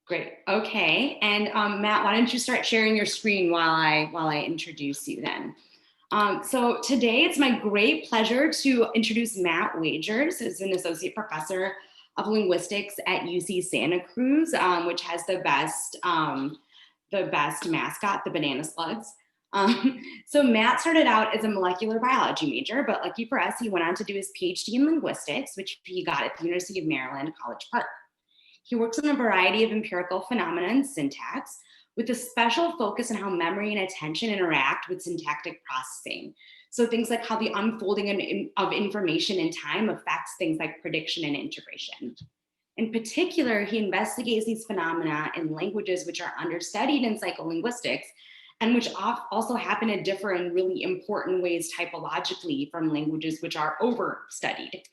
Great. Okay. And Matt, why don't you start sharing your screen while I introduce you then? So today it's my great pleasure to introduce Matt Wagers, who's an associate professor of linguistics at UC Santa Cruz, which has the best mascot, the banana slugs. So Matt started out as a molecular biology major, but lucky for us, he went on to do his PhD in linguistics, which he got at the University of Maryland, College Park. He works on a variety of empirical phenomena and syntax, with a special focus on how memory and attention interact with syntactic processing. So things like how the unfolding of information in time affects things like prediction and integration. In particular, he investigates these phenomena in languages which are understudied in psycholinguistics and which also happen to differ in really important ways typologically from languages which are overstudied.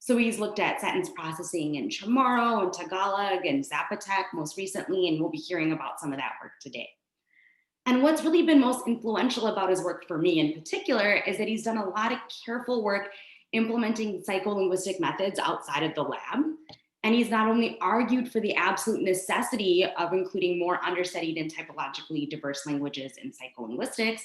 So he's looked at sentence processing in Chamorro and Tagalog and Zapotec most recently, and we'll be hearing about some of that work today. And what's really been most influential about his work for me in particular is that he's done a lot of careful work implementing psycholinguistic methods outside of the lab. And he's not only argued for the absolute necessity of including more understudied and typologically diverse languages in psycholinguistics,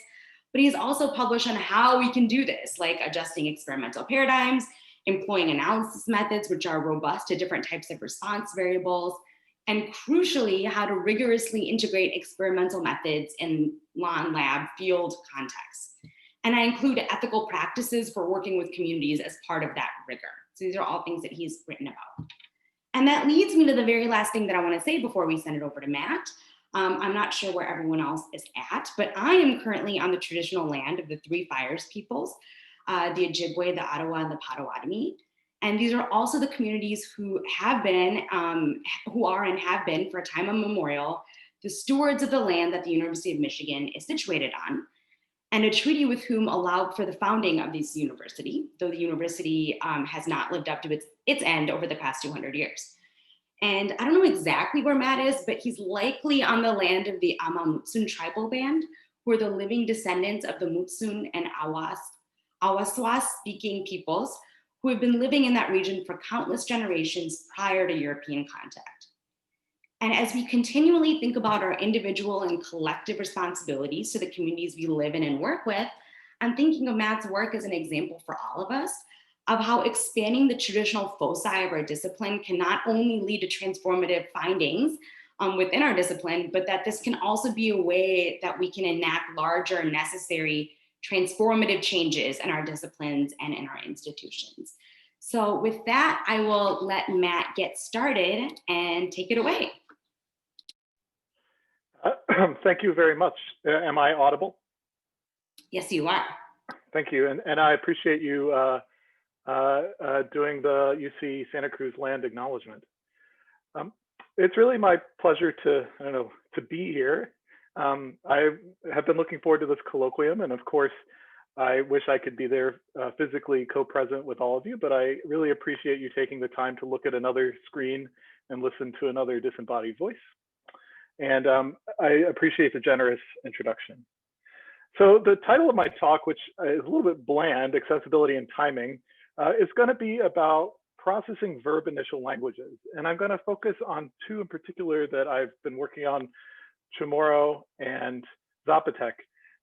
but he's also published on how we can do this, like adjusting experimental paradigms, employing analysis methods which are robust to different types of response variables, and crucially, how to rigorously integrate experimental methods in non-lab field contexts. And I include ethical practices for working with communities as part of that rigor. So these are all things that he's written about. And that leads me to the very last thing that I want to say before we send it over to Matt. I'm not sure where everyone else is at, but I am currently on the traditional land of the Three Fires peoples, the Ojibwe, the Ottawa, and the Potawatomi. And these are also the communities who have been, who are and have been for a time immemorial, the stewards of the land that the University of Michigan is situated on, and a treaty with whom allowed for the founding of this university, though the university has not lived up to its end over the past 200 years. And I don't know exactly where Matt is, but he's likely on the land of the Amamutsun tribal band, who are the living descendants of the Mutsun and Awaswas speaking peoples who have been living in that region for countless generations prior to European contact. And as we continually think about our individual and collective responsibilities to the communities we live in and work with, I'm thinking of Matt's work as an example for all of us of how expanding the traditional foci of our discipline can not only lead to transformative findings within our discipline, but that this can also be a way that we can enact larger necessary transformative changes in our disciplines and in our institutions. So with that, I will let Matt get started and take it away. Thank you very much. Am I audible? Yes, you are. Thank you. And I appreciate you doing the UC Santa Cruz land acknowledgement. It's really my pleasure to be here. I have been looking forward to this colloquium, and of course, I wish I could be there physically co-present with all of you, but I really appreciate you taking the time to look at another screen and listen to another disembodied voice. And I appreciate the generous introduction. So the title of my talk, which is a little bit bland, accessibility and timing, is going to be about processing verb-initial languages. And I'm going to focus on two in particular that I've been working on, Chamorro and Zapotec.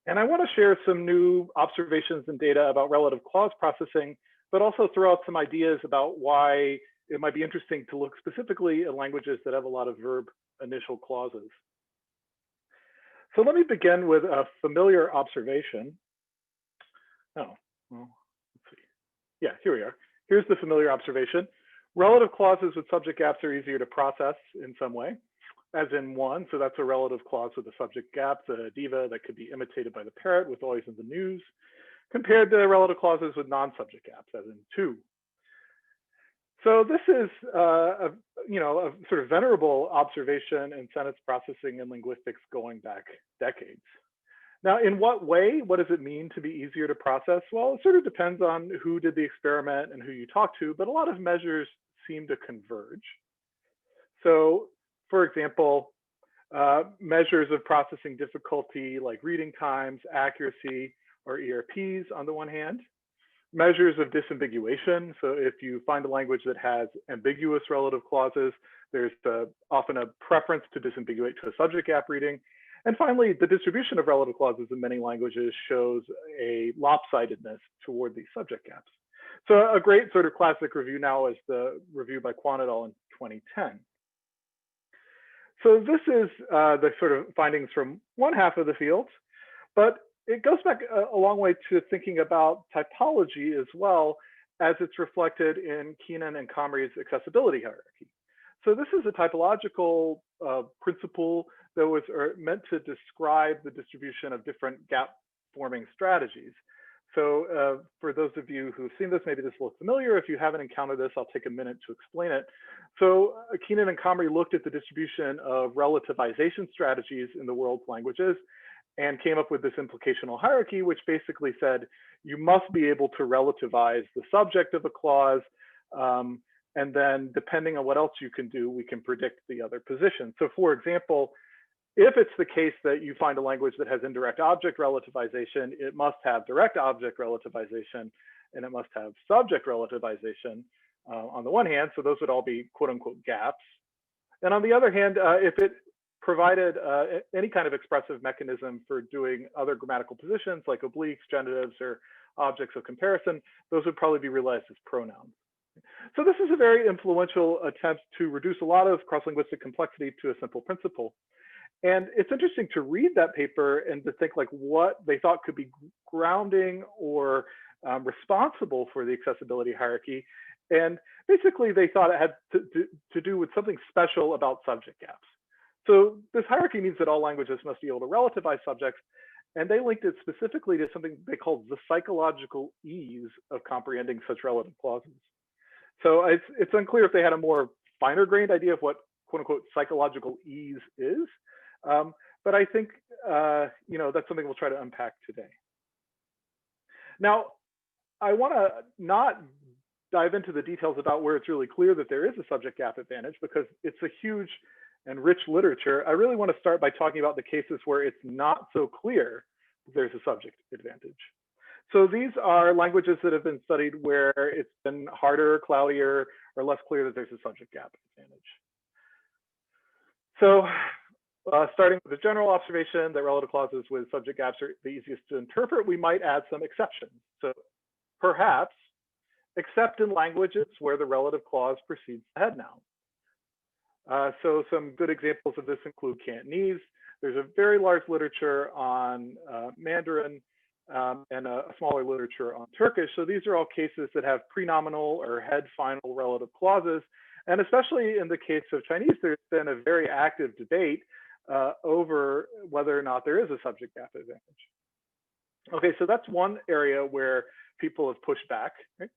And I want to share some new observations and data about relative clause processing, but also throw out some ideas about why it might be interesting to look specifically at languages that have a lot of verb-initial clauses. So let me begin with a familiar observation. Oh, well, let's see. Yeah, here we are. Here's the familiar observation. Relative clauses with subject gaps are easier to process in some way, as in one. So that's a relative clause with a subject gap, the diva that could be imitated by the parrot with always in the news, compared to relative clauses with non-subject gaps, as in two. So this is a sort of venerable observation in sentence processing and linguistics going back decades. Now, in what way? What does it mean to be easier to process? Well, it sort of depends on who did the experiment and who you talk to, but a lot of measures seem to converge. So, for example, measures of processing difficulty like reading times, accuracy, or ERPs on the one hand, measures of disambiguation. So if you find a language that has ambiguous relative clauses, there's often a preference to disambiguate to a subject gap reading. And finally, the distribution of relative clauses in many languages shows a lopsidedness toward these subject gaps. So a great sort of classic review now is the review by Quan et al. In 2010. So this is the sort of findings from one half of the field, but it goes back a long way to thinking about typology as well, as it's reflected in Keenan and Comrie's accessibility hierarchy. So this is a typological principle that was meant to describe the distribution of different gap forming strategies. So for those of you who've seen this, maybe this will look familiar. If you haven't encountered this, I'll take a minute to explain it. So Keenan and Comrie looked at the distribution of relativization strategies in the world's languages and came up with this implicational hierarchy, which basically said you must be able to relativize the subject of a clause. And then depending on what else you can do, we can predict the other position. So for example, if it's the case that you find a language that has indirect object relativization, it must have direct object relativization, and it must have subject relativization on the one hand. So those would all be quote unquote gaps. And on the other hand, if it provided any kind of expressive mechanism for doing other grammatical positions like obliques, genitives, or objects of comparison, those would probably be realized as pronouns. So this is a very influential attempt to reduce a lot of cross-linguistic complexity to a simple principle. And it's interesting to read that paper and to think like what they thought could be grounding or responsible for the accessibility hierarchy. And basically they thought it had to do with something special about subject gaps. So this hierarchy means that all languages must be able to relativize subjects, and they linked it specifically to something they called the psychological ease of comprehending such relative clauses. So it's unclear if they had a more finer grained idea of what quote unquote psychological ease is, but I think that's something we'll try to unpack today. Now, I want to not dive into the details about where it's really clear that there is a subject gap advantage, because it's a huge and rich literature. I really want to start by talking about the cases where it's not so clear that there's a subject advantage. So these are languages that have been studied where it's been harder, cloudier, or less clear that there's a subject gap advantage. So starting with the general observation that relative clauses with subject gaps are the easiest to interpret, we might add some exceptions. So perhaps, except in languages where the relative clause precedes the head noun. So some good examples of this include Cantonese. There's a very large literature on Mandarin and a smaller literature on Turkish. So these are all cases that have prenominal or head final relative clauses. And especially in the case of Chinese, there's been a very active debate over whether or not there is a subject gap advantage. Okay, so that's one area where people have pushed back. Right?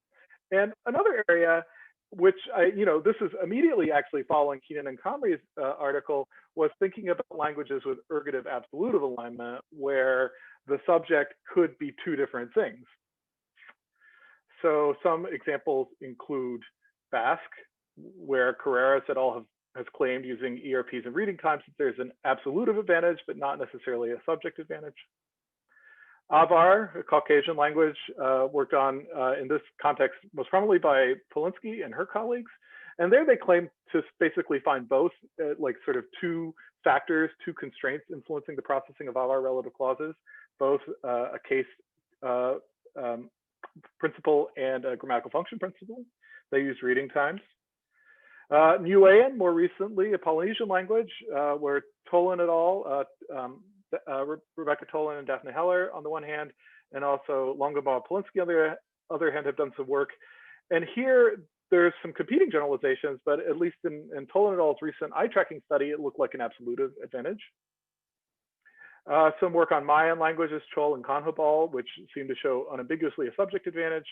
And another area, which this is immediately actually following Keenan and Comrie's article, was thinking about languages with ergative absolutive alignment, where the subject could be two different things. So some examples include Basque, where Carreras et al. Has claimed using ERPs and reading times that there's an absolutive advantage, but not necessarily a subject advantage. Avar, a Caucasian language, worked on in this context most prominently by Polinsky and her colleagues. And there they claim to basically find both like sort of two factors, two constraints influencing the processing of Avar relative clauses, both a case principle and a grammatical function principle. They used reading times. Niuean, more recently, a Polynesian language, where Tolan et al., Rebecca Tolan and Daphne Heller on the one hand, and also Longabaugh Polinsky on the other hand, have done some work. And here there's some competing generalizations, but at least in Tolan et al.'s recent eye tracking study, it looked like an absolute advantage. Some work on Mayan languages, Chol and Kanhobal, which seem to show unambiguously a subject advantage,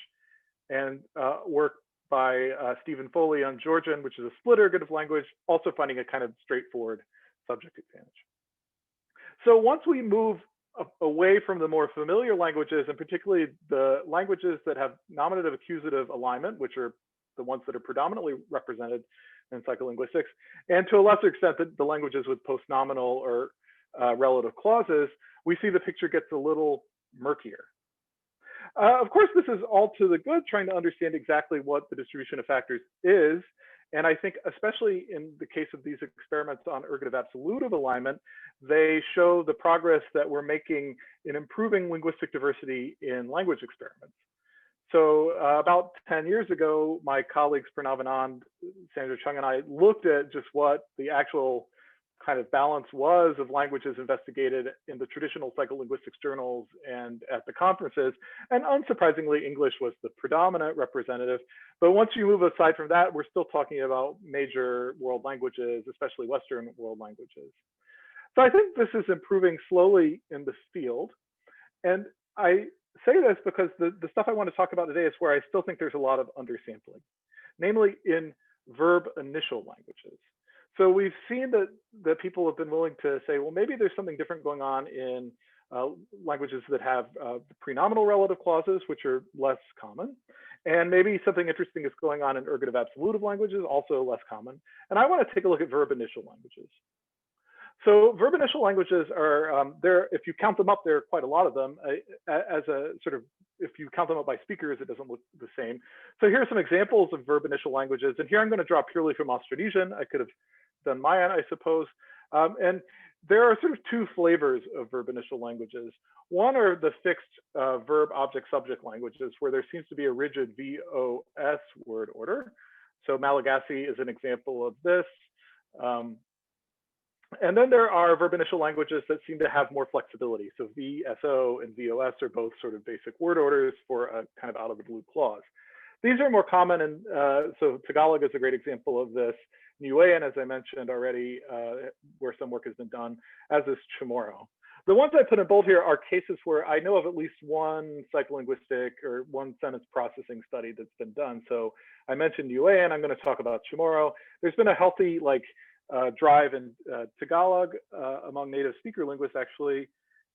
and work by Stephen Foley on Georgian, which is a split ergative language, also finding a kind of straightforward subject advantage. So once we move away from the more familiar languages, and particularly the languages that have nominative accusative alignment, which are the ones that are predominantly represented in psycholinguistics, and to a lesser extent, the languages with postnominal or relative clauses, we see the picture gets a little murkier. Of course, this is all to the good, trying to understand exactly what the distribution of factors is. And I think especially in the case of these experiments on ergative absolutive alignment, they show the progress that we're making in improving linguistic diversity in language experiments. So about 10 years ago, my colleagues Pranav Anand, Sandra Chung, and I looked at just what the actual kind of balance was of languages investigated in the traditional psycholinguistics journals and at the conferences. And unsurprisingly, English was the predominant representative. But once you move aside from that, we're still talking about major world languages, especially Western world languages. So I think this is improving slowly in this field. And I say this because the stuff I want to talk about today is where I still think there's a lot of undersampling, namely in verb-initial languages. So we've seen that people have been willing to say, well, maybe there's something different going on in languages that have prenominal relative clauses, which are less common. And maybe something interesting is going on in ergative absolutive languages, also less common. And I want to take a look at verb-initial languages. So verb-initial languages are, if you count them up, there are quite a lot of them. As a sort of, if you count them up by speakers, it doesn't look the same. So here are some examples of verb-initial languages. And here I'm going to draw purely from Austronesian. I could have done Mayan, I suppose. And there are sort of two flavors of verb-initial languages. One are the fixed verb-object-subject languages, where there seems to be a rigid VOS word order. So Malagasy is an example of this. And then there are verb-initial languages that seem to have more flexibility. So VSO and VOS are both sort of basic word orders for a kind of out-of-the-blue clause. These are more common, and so Tagalog is a great example of this. Niuean, as I mentioned already, where some work has been done, as is Chamorro. The ones I put in bold here are cases where I know of at least one psycholinguistic or one sentence processing study that's been done. So I mentioned Niuean, I'm going to talk about Chamorro. There's been a healthy drive in Tagalog among native speaker linguists, actually.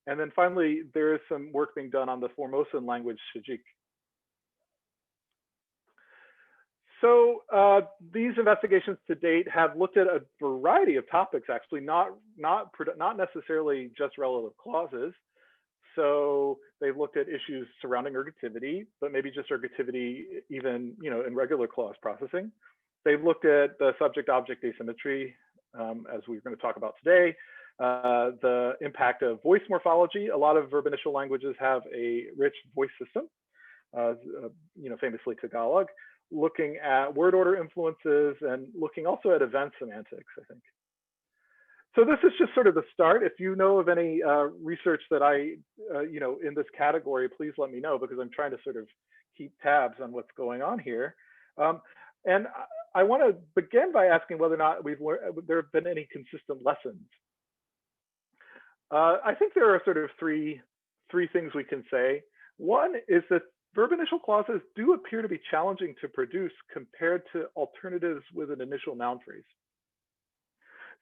And then finally, there is some work being done on the Formosan language, Shijik. So these investigations to date have looked at a variety of topics, actually, not necessarily just relative clauses. So they've looked at issues surrounding ergativity, but maybe just ergativity even in regular clause processing. They've looked at the subject-object asymmetry, as we're going to talk about today, the impact of voice morphology. A lot of verb-initial languages have a rich voice system, famously Tagalog, looking at word order influences and looking also at event semantics, I think. So this is just sort of the start. If you know of any research that in this category, please let me know, because I'm trying to sort of keep tabs on what's going on here. And I want to begin by asking whether or not there have been any consistent lessons. I think there are sort of three things we can say. One is that verb-initial clauses do appear to be challenging to produce compared to alternatives with an initial noun phrase.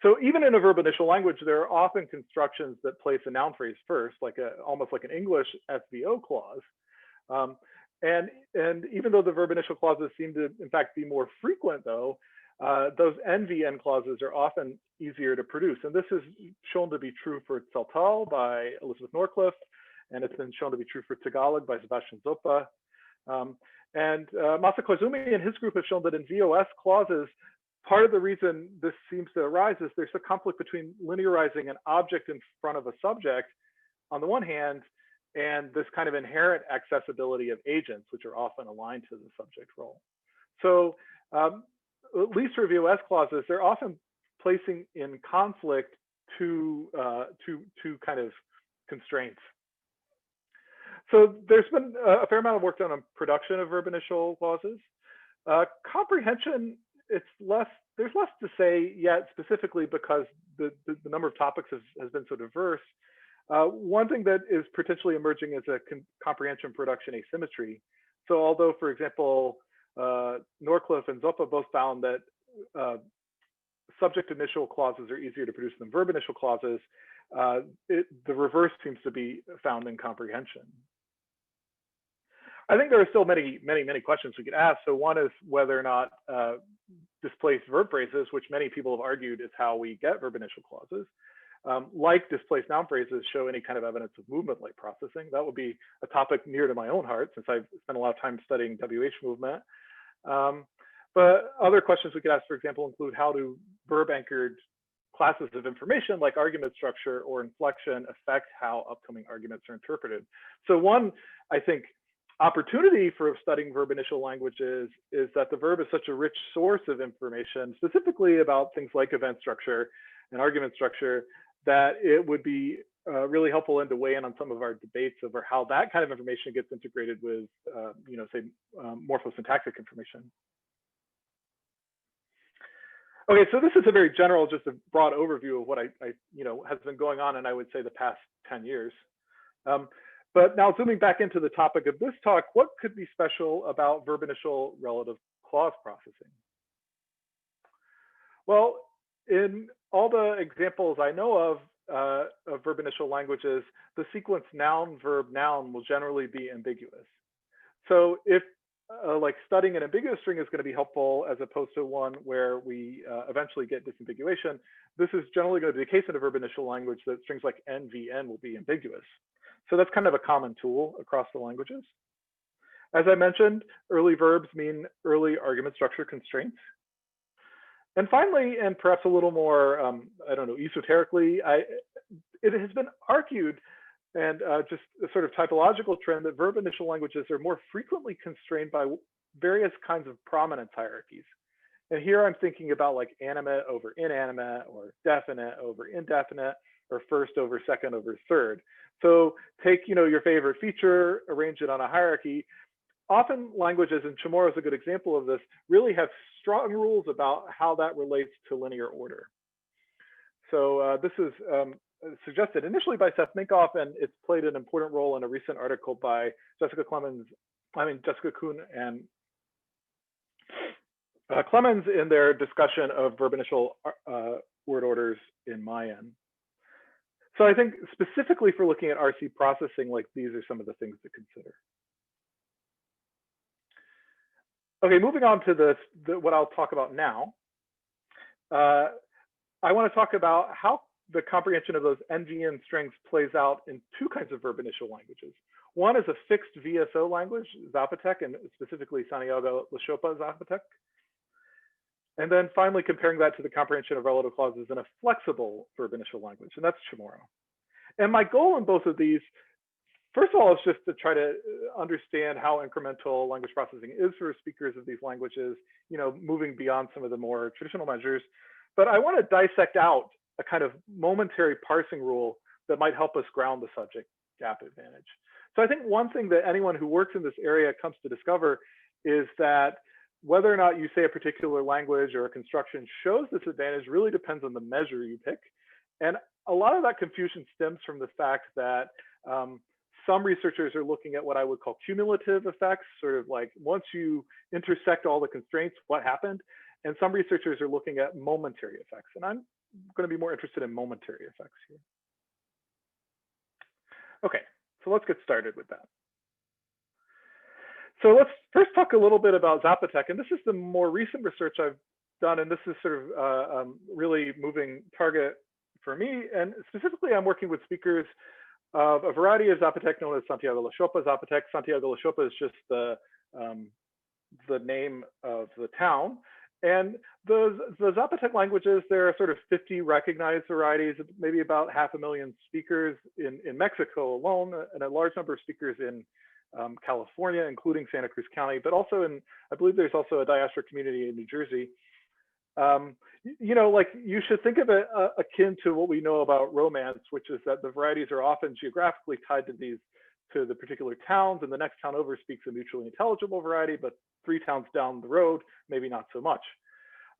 So even in a verb-initial language, there are often constructions that place a noun phrase first, almost like an English SVO clause. And even though the verb-initial clauses seem to, in fact, be more frequent, though, those NVN clauses are often easier to produce. And this is shown to be true for Tsaltal by Elizabeth Norcliffe, and it's been shown to be true for Tagalog by Sebastian Zopa. And Masa Koizumi and his group have shown that in VOS clauses, part of the reason this seems to arise is there's a conflict between linearizing an object in front of a subject on the one hand, and this kind of inherent accessibility of agents, which are often aligned to the subject role. So at least for VOS clauses, they're often placing in conflict two kind of constraints. So there's been a fair amount of work done on production of verb-initial clauses. Comprehension, there's less to say yet, specifically because the number of topics has been so diverse. One thing that is potentially emerging is a comprehension production asymmetry. So although, for example, Norcliffe and Zopa both found that subject initial clauses are easier to produce than verb initial clauses, the reverse seems to be found in comprehension. I think there are still many questions we could ask. So one is whether or not displaced verb phrases, which many people have argued is how we get verb initial clauses. like displaced noun phrases, show any kind of evidence of movement-like processing. That would be a topic near to my own heart since I've spent a lot of time studying WH movement. But other questions we could ask, for example, include how do verb-anchored classes of information like argument structure or inflection affect how upcoming arguments are interpreted. So one, I think, opportunity for studying verb-initial languages is that the verb is such a rich source of information, specifically about things like event structure and argument structure, that it would be really helpful to weigh in on some of our debates over how that kind of information gets integrated with, say, morphosyntactic information. Okay, so this is a very general, just a broad overview of what I has been going on in, I would say, the past 10 years. But now zooming back into the topic of this talk, what could be special about verb-initial relative clause processing? Well, in all the examples I know of verb-initial languages, the sequence noun, verb, noun will generally be ambiguous. So if like studying an ambiguous string is going to be helpful as opposed to one where we eventually get disambiguation, this is generally going to be the case in a verb-initial language that strings like n, v, n will be ambiguous. So that's kind of a common tool across the languages. As I mentioned, early verbs mean early argument structure constraints. And finally, and perhaps a little more, I don't know, esoterically, it has been argued, and just a sort of typological trend, that verb-initial languages are more frequently constrained by various kinds of prominence hierarchies. And here I'm thinking about like animate over inanimate, or definite over indefinite, or first over second over third. So take your favorite feature, arrange it on a hierarchy. Often languages, and Chamorro is a good example of this, really have strong rules about how that relates to linear order. So this is suggested initially by Seth Minkoff, and it's played an important role in a recent article by Jessica Kuhn and Clemens in their discussion of verb-initial word orders in Mayan. So I think specifically for looking at RC processing, like these are some of the things to consider. Okay, moving on to this, what I'll talk about now. I want to talk about how the comprehension of those NVN strings plays out in two kinds of verb-initial languages. One is a fixed VSO language, Zapotec, and specifically Santiago Laxopa Zapotec. And then finally comparing that to the comprehension of relative clauses in a flexible verb-initial language, and that's Chamorro. And my goal in both of these, first of all, is just to try to understand how incremental language processing is for speakers of these languages, moving beyond some of the more traditional measures. But I want to dissect out a kind of momentary parsing rule that might help us ground the subject gap advantage. So I think one thing that anyone who works in this area comes to discover is that whether or not you say a particular language or a construction shows this advantage really depends on the measure you pick. And a lot of that confusion stems from the fact that some researchers are looking at what I would call cumulative effects, sort of like once you intersect all the constraints, what happened? And some researchers are looking at momentary effects. And I'm going to be more interested in momentary effects here. Okay, so let's get started with that. So let's first talk a little bit about Zapotec. And this is the more recent research I've done. And this is sort of really moving target for me. And specifically, I'm working with speakers of a variety of Zapotec known as Santiago Laxopa Zapotec. Santiago Laxopa is just the name of the town. And the Zapotec languages, there are sort of 50 recognized varieties, maybe about 500,000 speakers in Mexico alone, and a large number of speakers in California, including Santa Cruz County, but also I believe there's also a diaspora community in New Jersey. Like you should think of it akin to what we know about Romance, which is that the varieties are often geographically tied to the particular towns, and the next town over speaks a mutually intelligible variety, but 3 towns down the road, maybe not so much.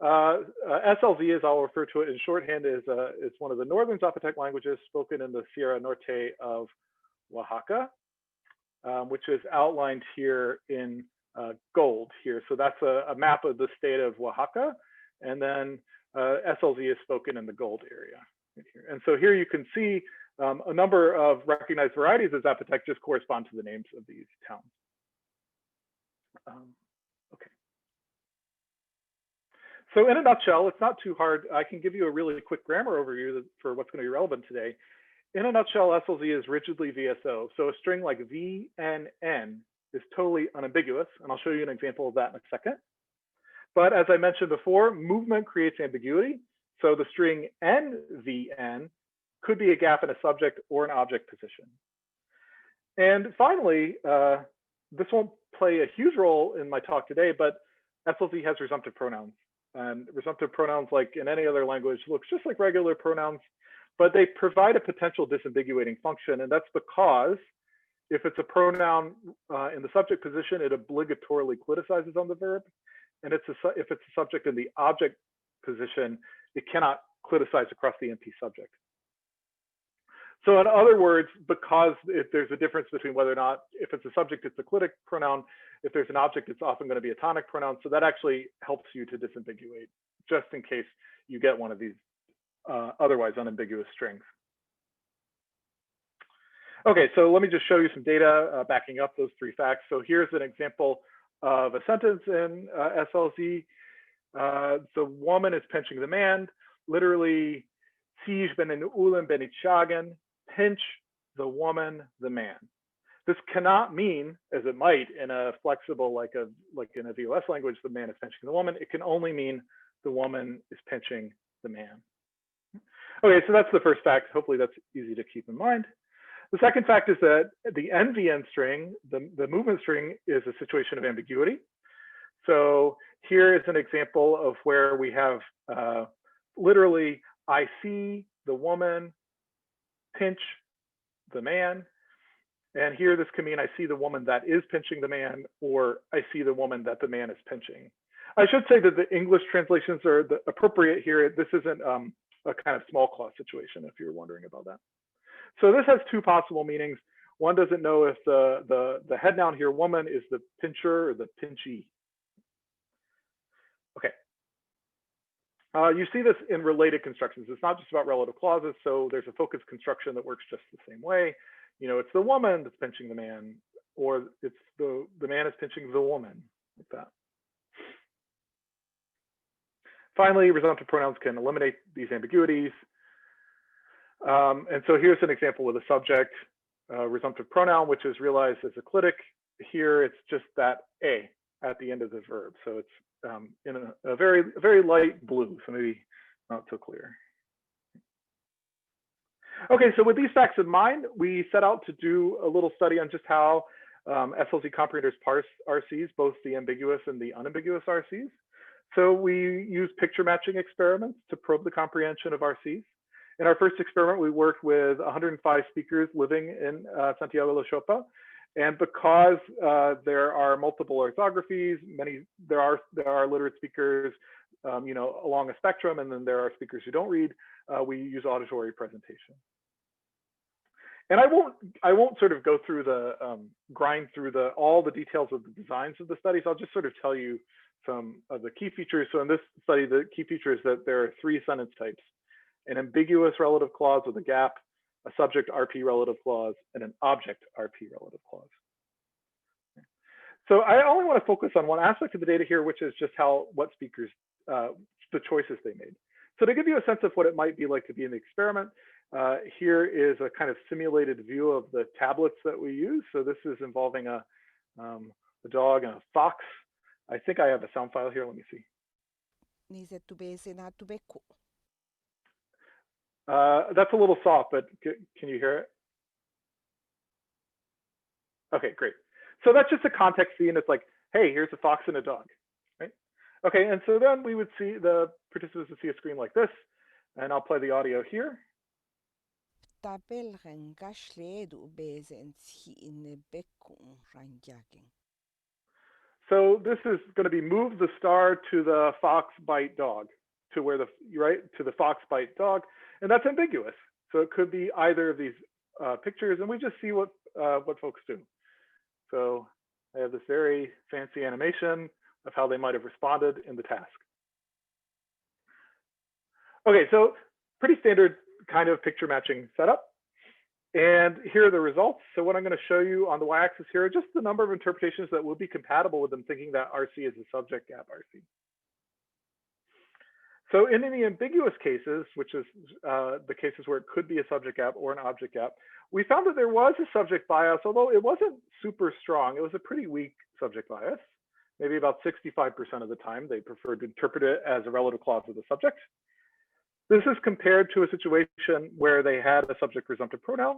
SLZ, as I'll refer to it in shorthand, is one of the northern Zapotec languages spoken in the Sierra Norte of Oaxaca, which is outlined here in gold here. So that's a map of the state of Oaxaca. And then SLZ is spoken in the gold area. And so here you can see a number of recognized varieties of Zapotec just correspond to the names of these towns. Okay. So in a nutshell, it's not too hard. I can give you a really quick grammar overview for what's going to be relevant today. In a nutshell, SLZ is rigidly VSO. So a string like VNN is totally unambiguous, and I'll show you an example of that in a second. But as I mentioned before, movement creates ambiguity. So the string NVN could be a gap in a subject or an object position. And finally, this won't play a huge role in my talk today, but SLZ has resumptive pronouns. And resumptive pronouns, like in any other language, looks just like regular pronouns, but they provide a potential disambiguating function. And that's because if it's a pronoun in the subject position, it obligatorily cliticizes on the verb. And if it's a subject in the object position, it cannot cliticize across the NP subject. So in other words, because there's a difference between whether or not, if it's a subject, it's a clitic pronoun. If there's an object, it's often going to be a tonic pronoun. So that actually helps you to disambiguate, just in case you get one of these otherwise unambiguous strings. Okay, so let me just show you some data backing up those three facts. So here's an example of a sentence in SLZ. The woman is pinching the man. Literally, "Sie ben in Ulen ben ich jagen," pinch the woman, the man. This cannot mean, as it might in a flexible, like in a VOS language, the man is pinching the woman. It can only mean the woman is pinching the man. Okay, so that's the first fact. Hopefully that's easy to keep in mind. The second fact is that the NVN string, the movement string, is a situation of ambiguity. So here is an example of where we have literally, "I see the woman pinch the man." And here this can mean "I see the woman that is pinching the man," or "I see the woman that the man is pinching." I should say that the English translations are the appropriate here. This isn't a kind of small clause situation, if you're wondering about that. So this has two possible meanings. One doesn't know if the head noun here, woman, is the pincher or the pinchee. Okay. You see this in related constructions. It's not just about relative clauses. So there's a focus construction that works just the same way. You know, it's the woman that's pinching the man, or it's the man is pinching the woman, like that. Finally, resumptive pronouns can eliminate these ambiguities. And so here's an example with a subject resumptive pronoun, which is realized as a clitic. Here, it's just that A at the end of the verb. So it's in a very light blue, so maybe not so clear. Okay, so with these facts in mind, we set out to do a little study on just how SLZ comprehenders parse RCs, both the ambiguous and the unambiguous RCs. So we used picture matching experiments to probe the comprehension of RCs. In our first experiment, we worked with 105 speakers living in Santiago, Laxopa. And because there are multiple orthographies, there are literate speakers, you know, along a spectrum, and then there are speakers who don't read. We use auditory presentation. And I won't sort of go through grind through all the details of the designs of the studies. I'll just sort of tell you some of the key features. So in this study, the key feature is that there are three sentence types: an ambiguous relative clause with a gap, a subject RP relative clause, and an object RP relative clause. So I only want to focus on one aspect of the data here, which is just what speakers, the choices they made. So to give you a sense of what it might be like to be in the experiment, here is a kind of simulated view of the tablets that we use. So this is involving a dog and a fox. I think I have a sound file here. Let me see. That's a little soft, but can you hear it? Okay, great. So that's just a context scene. It's like, hey, here's a fox and a dog, right? Okay, and so then we would see the participants would see a screen like this, and I'll play the audio here. So this is going to be move the star to the fox bite dog, to where to the fox bite dog, and that's ambiguous. So it could be either of these pictures, and we just see what folks do. So I have this very fancy animation of how they might have responded in the task. Okay, so pretty standard kind of picture matching setup. And here are the results. So what I'm going to show you on the y-axis here are just the number of interpretations that would be compatible with them thinking that RC is a subject gap RC. So in the ambiguous cases, which is the cases where it could be a subject gap or an object gap, we found that there was a subject bias, although it wasn't super strong. It was a pretty weak subject bias. Maybe about 65% of the time, they preferred to interpret it as a relative clause of the subject. This is compared to a situation where they had a subject presumptive pronoun.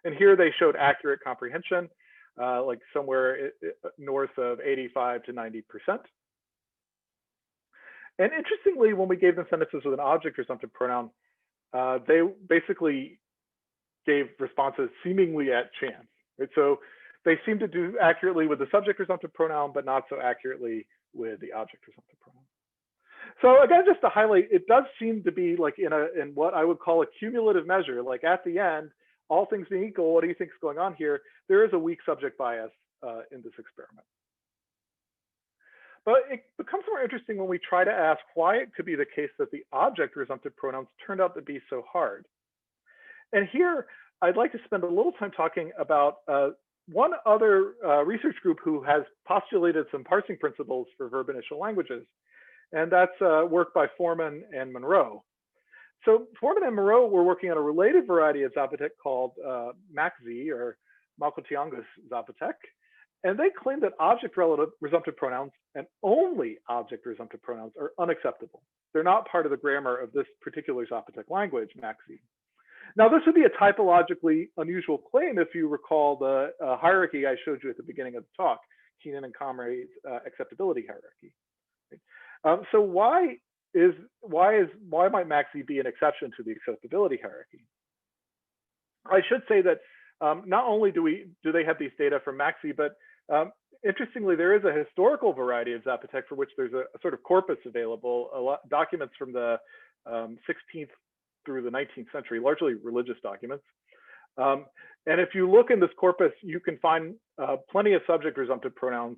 And here they showed accurate comprehension, like somewhere north of 85 to 90%. And interestingly, when we gave them sentences with an object presumptive pronoun, they basically gave responses seemingly at chance. Right? So they seem to do accurately with the subject presumptive pronoun, but not so accurately with the object presumptive pronoun. So again, just to highlight, it does seem to be like in what I would call a cumulative measure. Like at the end, all things being equal, what do you think is going on here? There is a weak subject bias in this experiment. But it becomes more interesting when we try to ask why it could be the case that the object presumptive pronouns turned out to be so hard. And here, I'd like to spend a little time talking about one other research group who has postulated some parsing principles for verb-initial languages. And that's work by Foreman and Monroe. So Foreman and Monroe were working on a related variety of Zapotec called MAC-Z, or Malkotiangus Zapotec. And they claim that object relative resumptive pronouns and only object resumptive pronouns are unacceptable. They're not part of the grammar of this particular Zapotec language, MAC-Z. Now, this would be a typologically unusual claim if you recall the hierarchy I showed you at the beginning of the talk, Keenan and Comray's acceptability hierarchy. So why might MAC-Z be an exception to the acceptability hierarchy? I should say that not only do they have these data from MAC-Z, but interestingly, there is a historical variety of Zapotec for which there's a sort of corpus available, documents from the 16th through the 19th century, largely religious documents. And if you look in this corpus, you can find plenty of subject resumptive pronouns,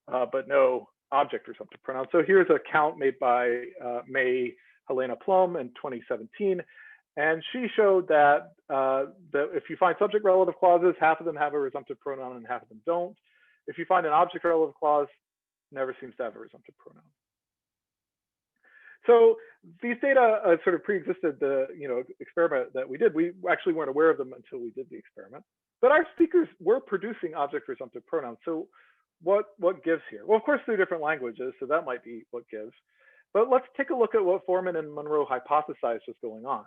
but no object resumptive pronouns. So here's a count made by May Helena Plum in 2017. And she showed that if you find subject relative clauses, half of them have a resumptive pronoun and half of them don't. If you find an object relative clause, never seems to have a resumptive pronoun. So these data sort of pre-existed the experiment that we did. We actually weren't aware of them until we did the experiment. But our speakers were producing object resumptive pronouns. So what gives here? Well, of course, they're different languages, so that might be what gives. But let's take a look at what Foreman and Monroe hypothesized was going on.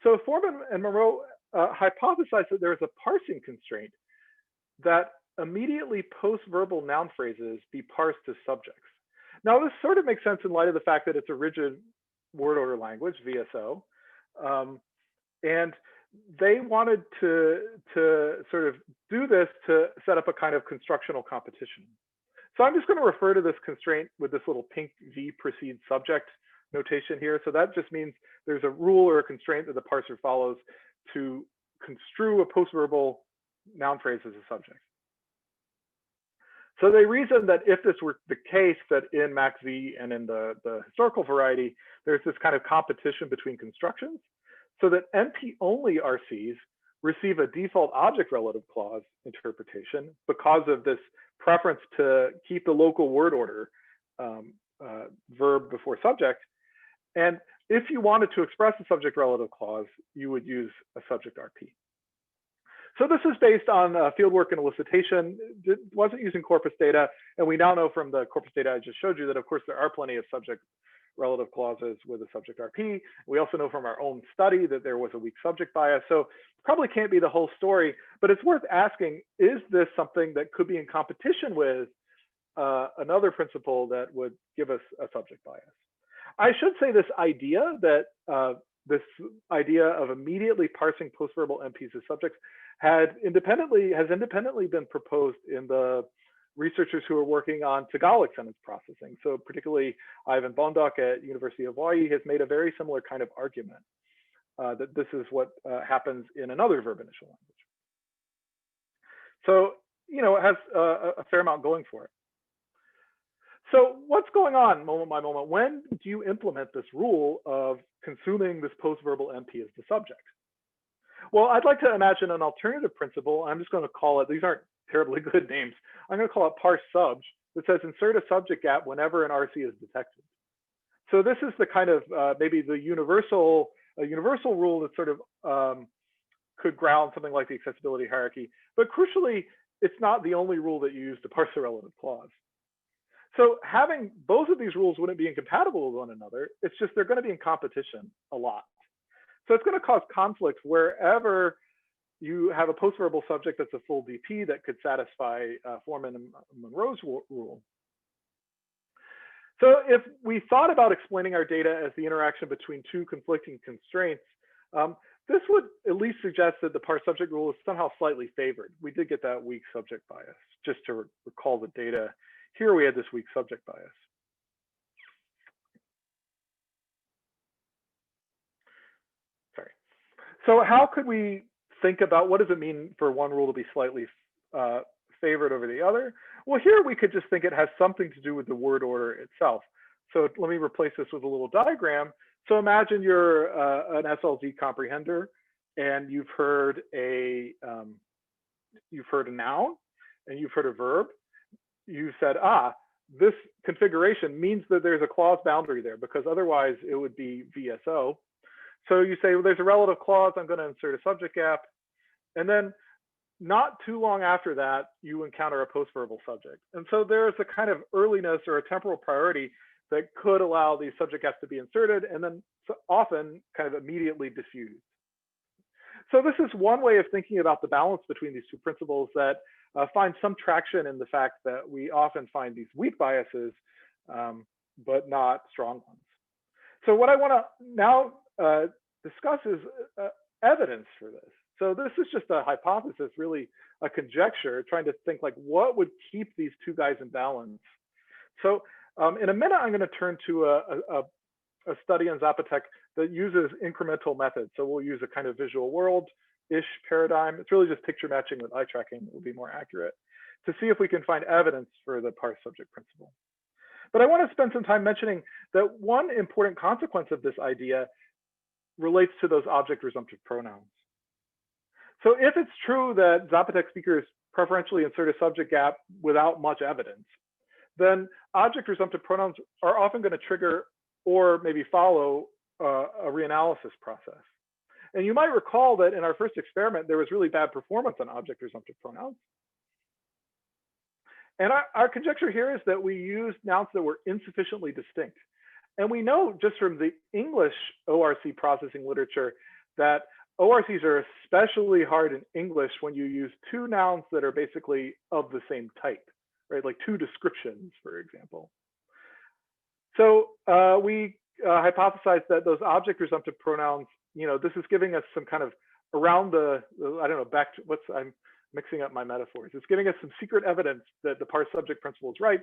So Foreman and Monroe hypothesized that there is a parsing constraint that immediately post-verbal noun phrases be parsed as subjects. Now, this sort of makes sense in light of the fact that it's a rigid word order language, VSO. And they wanted to sort of do this to set up a kind of constructional competition. So I'm just going to refer to this constraint with this little pink V precedes subject notation here. So that just means there's a rule or a constraint that the parser follows to construe a post-verbal noun phrase as a subject. So they reasoned that if this were the case, that in MAC-Z and in the historical variety, there's this kind of competition between constructions, so that NP-only RCs receive a default object relative clause interpretation because of this preference to keep the local word order verb before subject. And if you wanted to express a subject relative clause, you would use a subject RP. So this is based on fieldwork and elicitation. It wasn't using corpus data. And we now know from the corpus data I just showed you that, of course, there are plenty of subject relative clauses with a subject RP. We also know from our own study that there was a weak subject bias. So probably can't be the whole story, but it's worth asking, is this something that could be in competition with another principle that would give us a subject bias? I should say this idea that this idea of immediately parsing post-verbal MPs as subjects has independently been proposed in the researchers who are working on Tagalog sentence processing. So particularly Ivan Bondoc at University of Hawaii has made a very similar kind of argument that this is what happens in another verb-initial language. So, it has a fair amount going for it. So what's going on moment by moment? When do you implement this rule of consuming this post-verbal MP as the subject? Well, I'd like to imagine an alternative principle. I'm just going to call it, these aren't terribly good names. I'm going to call it PARSESUBJ that says insert a subject gap whenever an RC is detected. So this is the kind of maybe the universal rule that sort of could ground something like the accessibility hierarchy. But crucially, it's not the only rule that you use to parse a relative clause. So having both of these rules wouldn't be incompatible with one another. It's just they're going to be in competition a lot. So it's going to cause conflicts wherever you have a post-verbal subject that's a full DP that could satisfy Foreman and Monroe's rule. So if we thought about explaining our data as the interaction between two conflicting constraints, this would at least suggest that the parse subject rule is somehow slightly favored. We did get that weak subject bias, just to recall the data. Here we had this weak subject bias. Sorry. So how could we think about what does it mean for one rule to be slightly favored over the other? Well, here we could just think it has something to do with the word order itself. So let me replace this with a little diagram. So imagine you're an SLZ comprehender, and you've heard a noun, and you've heard a verb. You said, this configuration means that there's a clause boundary there, because otherwise it would be VSO. So you say, well, there's a relative clause. I'm going to insert a subject gap, and then not too long after that, you encounter a post-verbal subject. And so there's a kind of earliness or a temporal priority that could allow these subject gaps to be inserted and then often kind of immediately diffused. So this is one way of thinking about the balance between these two principles that finds some traction in the fact that we often find these weak biases, but not strong ones. So what I want to now discuss is evidence for this. So this is just a hypothesis, really a conjecture, trying to think like what would keep these two guys in balance. So in a minute, I'm going to turn to a study on Zapotec that uses incremental methods. So we'll use a kind of visual world-ish paradigm. It's really just picture matching with eye tracking that will be more accurate to see if we can find evidence for the parse subject principle. But I want to spend some time mentioning that one important consequence of this idea relates to those object resumptive pronouns. So if it's true that Zapotec speakers preferentially insert a subject gap without much evidence, then object resumptive pronouns are often going to trigger or maybe follow a reanalysis process. And you might recall that in our first experiment, there was really bad performance on object resumptive pronouns. And our conjecture here is that we used nouns that were insufficiently distinct. And we know just from the English ORC processing literature that ORCs are especially hard in English when you use two nouns that are basically of the same type, right? Like two descriptions, for example. So we hypothesized that those object resumptive pronouns, this is giving us some kind of around the I don't know, back to I'm mixing up my metaphors. It's giving us some secret evidence that the parse subject principle is right,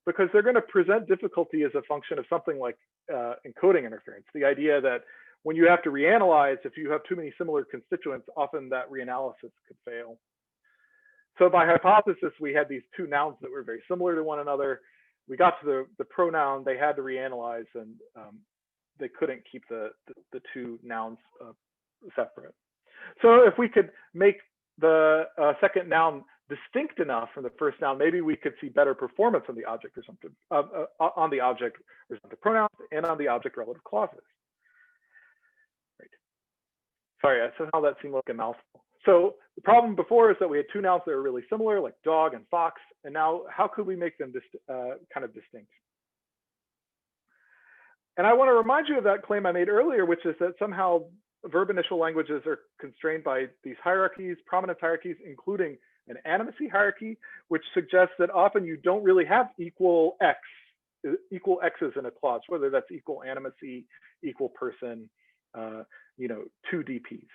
because they're going to present difficulty as a function of something like encoding interference. The idea that when you have to reanalyze, if you have too many similar constituents, often that reanalysis could fail. So by hypothesis, we had these two nouns that were very similar to one another. We got to the pronoun, they had to reanalyze, and they couldn't keep the two nouns separate. So if we could make the second noun distinct enough from the first noun, maybe we could see better performance on the object resumptive pronouns and on the object relative clauses. Right. Sorry, somehow that seemed like a mouthful. So the problem before is that we had two nouns that were really similar, like dog and fox, and now how could we make them kind of distinct? And I want to remind you of that claim I made earlier, which is that somehow verb-initial languages are constrained by these hierarchies, prominence hierarchies, including an animacy hierarchy, which suggests that often you don't really have equal x's in a clause, whether that's equal animacy, equal person, two DPs.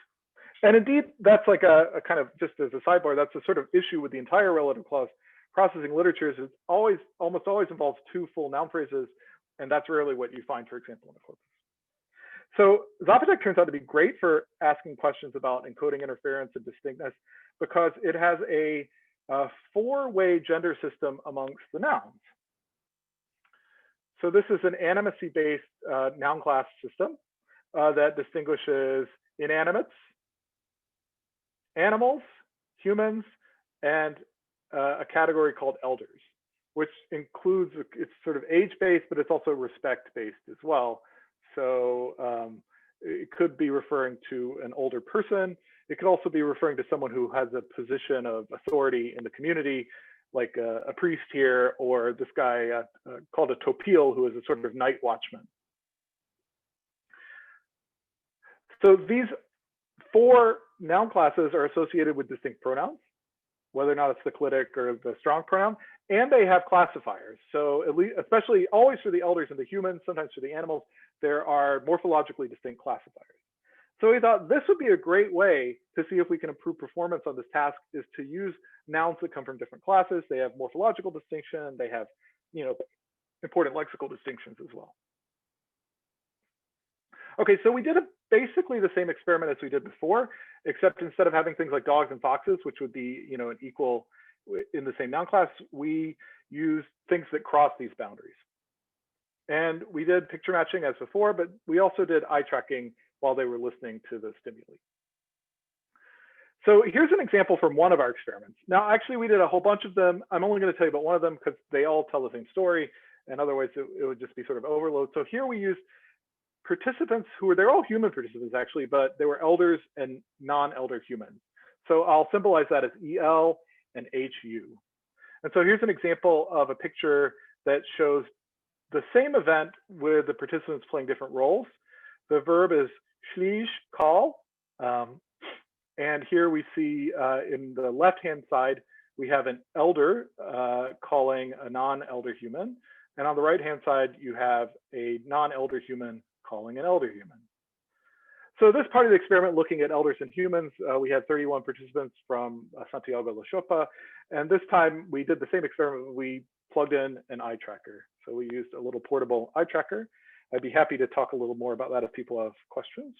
And indeed, that's like a kind of, just as a sidebar, that's a sort of issue with the entire relative clause processing literature, is it almost always involves two full noun phrases, and that's rarely what you find, for example, in a corpus. So Zapotec turns out to be great for asking questions about encoding interference and distinctness, because it has a four-way gender system amongst the nouns. So this is an animacy-based noun class system that distinguishes inanimates, animals, humans, and a category called elders, which includes, it's sort of age-based, but it's also respect-based as well. So it could be referring to an older person. It could also be referring to someone who has a position of authority in the community, like a priest here, or this guy called a topil, who is a sort of night watchman. So these 4 noun classes are associated with distinct pronouns, whether or not it's the clitic or the strong pronoun, and they have classifiers. So at least, especially always for the elders and the humans, sometimes for the animals, there are morphologically distinct classifiers. So we thought this would be a great way to see if we can improve performance on this task, is to use nouns that come from different classes. They have morphological distinction. They have, important lexical distinctions as well. Okay, so we did basically the same experiment as we did before, except instead of having things like dogs and foxes, which would be, an equal in the same noun class, we used things that cross these boundaries. And we did picture matching as before, but we also did eye tracking while they were listening to the stimuli. So here's an example from one of our experiments. Now, actually, we did a whole bunch of them. I'm only going to tell you about one of them because they all tell the same story, and otherwise it would just be sort of overload. So here we used participants they're all human participants actually, but they were elders and non-elder humans. So I'll symbolize that as EL and HU. And so here's an example of a picture that shows the same event with the participants playing different roles. The verb is schließ, call. And here we see in the left-hand side, we have an elder calling a non-elder human. And on the right-hand side, you have a non-elder human calling an elder human. So this part of the experiment, looking at elders and humans, we had 31 participants from Santiago, Laxopa. And this time we did the same experiment. We plugged in an eye tracker. So we used a little portable eye tracker. I'd be happy to talk a little more about that if people have questions.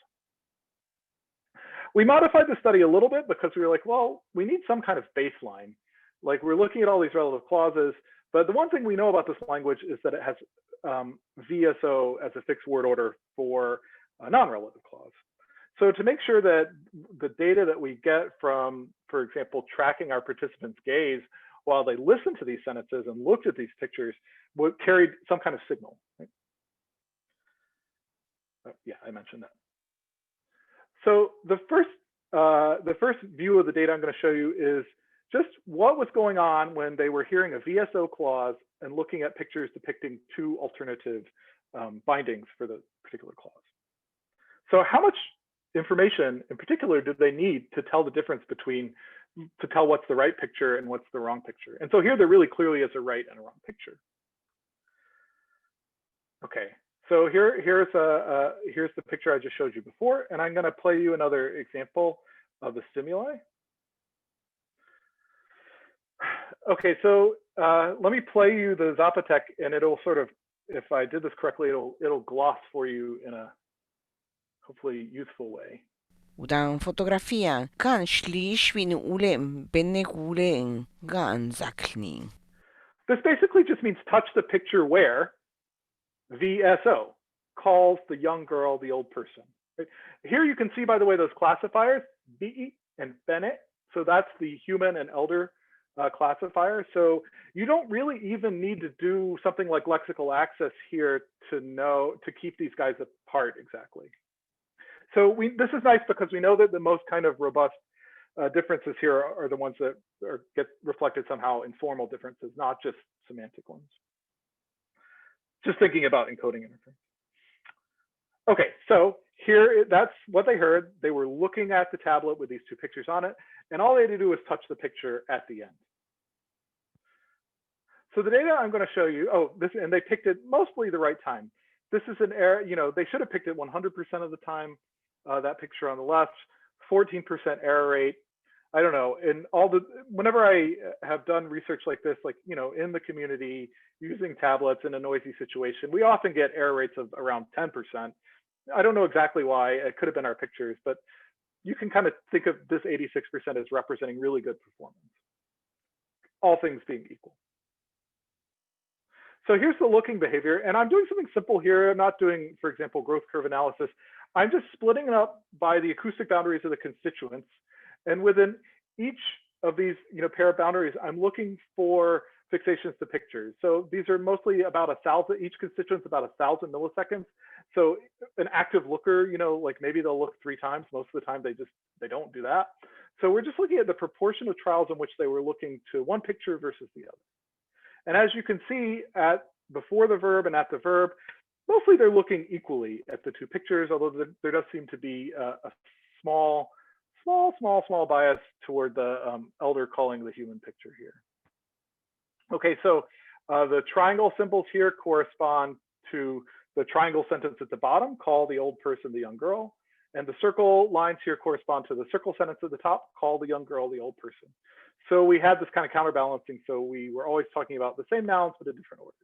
We modified the study a little bit because we were like, well, we need some kind of baseline. Like, we're looking at all these relative clauses, but the one thing we know about this language is that it has VSO as a fixed word order for a non-relative clause. So to make sure that the data that we get from, for example, tracking our participants' gaze while they listened to these sentences and looked at these pictures, carried some kind of signal. Right? Yeah, I mentioned that. So the first view of the data I'm going to show you is just what was going on when they were hearing a VSO clause and looking at pictures depicting 2 alternative bindings for the particular clause. So how much information in particular did they need to tell the difference between, to tell what's the right picture and what's the wrong picture? And so here there really clearly is a right and a wrong picture. Okay, so here's the picture I just showed you before, and I'm going to play you another example of the stimuli. Okay, so let me play you the Zapotec, and it'll sort of, if I did this correctly, it'll gloss for you in a hopefully useful way. Udang fotografia kan shlish ule benegule gan zakni. This basically just means touch the picture where VSO calls the young girl the old person. Right? Here you can see, by the way, those classifiers, BE and Bennett. So that's the human and elder classifier. So you don't really even need to do something like lexical access here to keep these guys apart exactly. So this is nice because we know that the most kind of robust differences here are the ones that get reflected somehow in formal differences, not just semantic ones. Just thinking about encoding interference. Okay, so here, that's what they heard. They were looking at the tablet with these 2 pictures on it, and all they had to do was touch the picture at the end. So the data I'm going to show you, and they picked it mostly the right time. This is an error, they should have picked it 100% of the time. That picture on the left, 14% error rate. I don't know. Whenever I have done research like this, in the community, using tablets in a noisy situation, we often get error rates of around 10%. I don't know exactly why. It could have been our pictures, but you can kind of think of this 86% as representing really good performance, all things being equal. So here's the looking behavior, and I'm doing something simple here. I'm not doing, for example, growth curve analysis. I'm just splitting it up by the acoustic boundaries of the constituents. And within each of these pair of boundaries, I'm looking for fixations to pictures. So these are mostly about 1,000, each constituent's about 1,000 milliseconds. So an active looker, you know, like maybe they'll look 3 times. Most of the time they don't do that. So we're just looking at the proportion of trials in which they were looking to one picture versus the other. And as you can see, at before the verb and at the verb, mostly they're looking equally at the 2 pictures, although there does seem to be a small bias toward the elder calling the human picture here. Okay, so the triangle symbols here correspond to the triangle sentence at the bottom, call the old person the young girl. And the circle lines here correspond to the circle sentence at the top, call the young girl the old person. So we had this kind of counterbalancing. So we were always talking about the same nouns, but in different orders.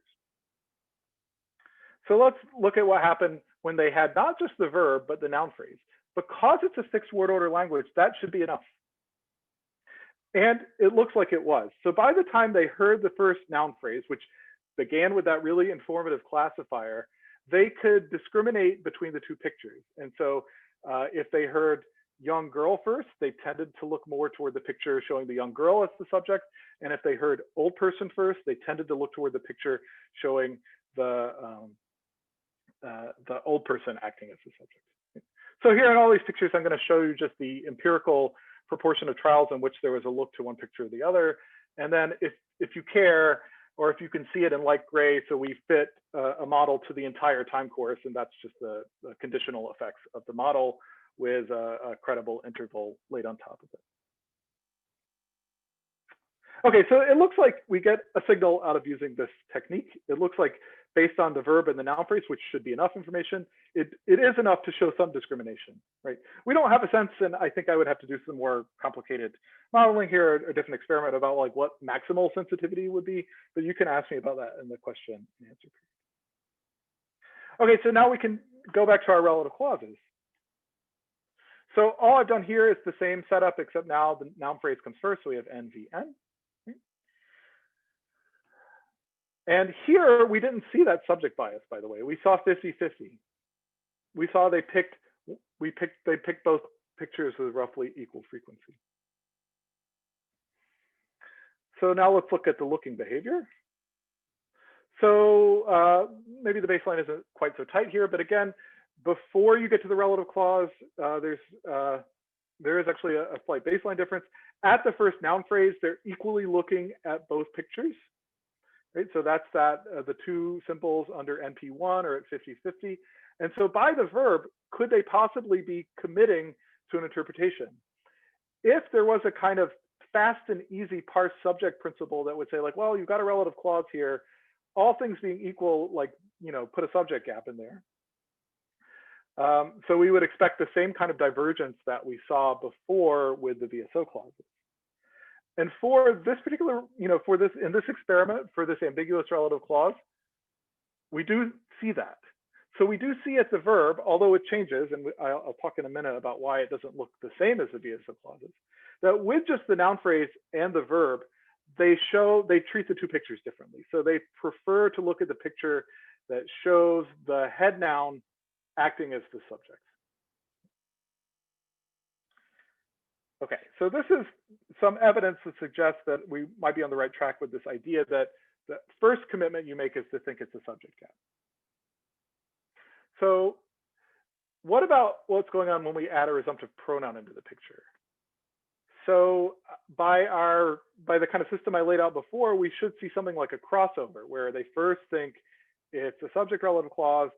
So let's look at what happened when they had not just the verb, but the noun phrase. Because it's a fixed word order language, that should be enough. And it looks like it was. So by the time they heard the first noun phrase, which began with that really informative classifier, they could discriminate between the 2 pictures. And so if they heard young girl first, they tended to look more toward the picture showing the young girl as the subject. And if they heard old person first, they tended to look toward the picture showing the old person acting as the subject. So here in all these pictures, I'm going to show you just the empirical proportion of trials in which there was a look to one picture or the other. And then if you care, or if you can see it in light gray, so we fit a model to the entire time course, and that's just the conditional effects of the model with a credible interval laid on top of it. Okay, so it looks like we get a signal out of using this technique. It looks like based on the verb and the noun phrase, which should be enough information, it is enough to show some discrimination, right? We don't have a sense, and I think I would have to do some more complicated modeling here, a different experiment about like what maximal sensitivity would be, but you can ask me about that in the question and answer period. Okay, so now we can go back to our relative clauses. So all I've done here is the same setup, except now the noun phrase comes first, so we have NVN. And here we didn't see that subject bias, by the way. We saw 50-50. We saw they picked both pictures with roughly equal frequency. So now let's look at the looking behavior. So maybe the baseline isn't quite so tight here, but again, before you get to the relative clause, there is actually a slight baseline difference. At the first noun phrase, they're equally looking at both pictures. Right, so that's the 2 symbols under NP1 are at 50-50. And so by the verb, could they possibly be committing to an interpretation? If there was a kind of fast and easy parse subject principle that would say like, well, you've got a relative clause here, all things being equal, like, you know, put a subject gap in there. So we would expect the same kind of divergence that we saw before with the VSO clauses. And for this particular, you know, in this experiment, for this ambiguous relative clause, we do see that. So we do see at the verb, although it changes, and I'll talk in a minute about why it doesn't look the same as the VSO clauses, that with just the noun phrase and the verb, they treat the 2 pictures differently. So they prefer to look at the picture that shows the head noun acting as the subject. Okay, so this is some evidence that suggests that we might be on the right track with this idea that the first commitment you make is to think it's a subject gap. So what about what's going on when we add a resumptive pronoun into the picture? So by the kind of system I laid out before, we should see something like a crossover where they first think it's a subject relative clause,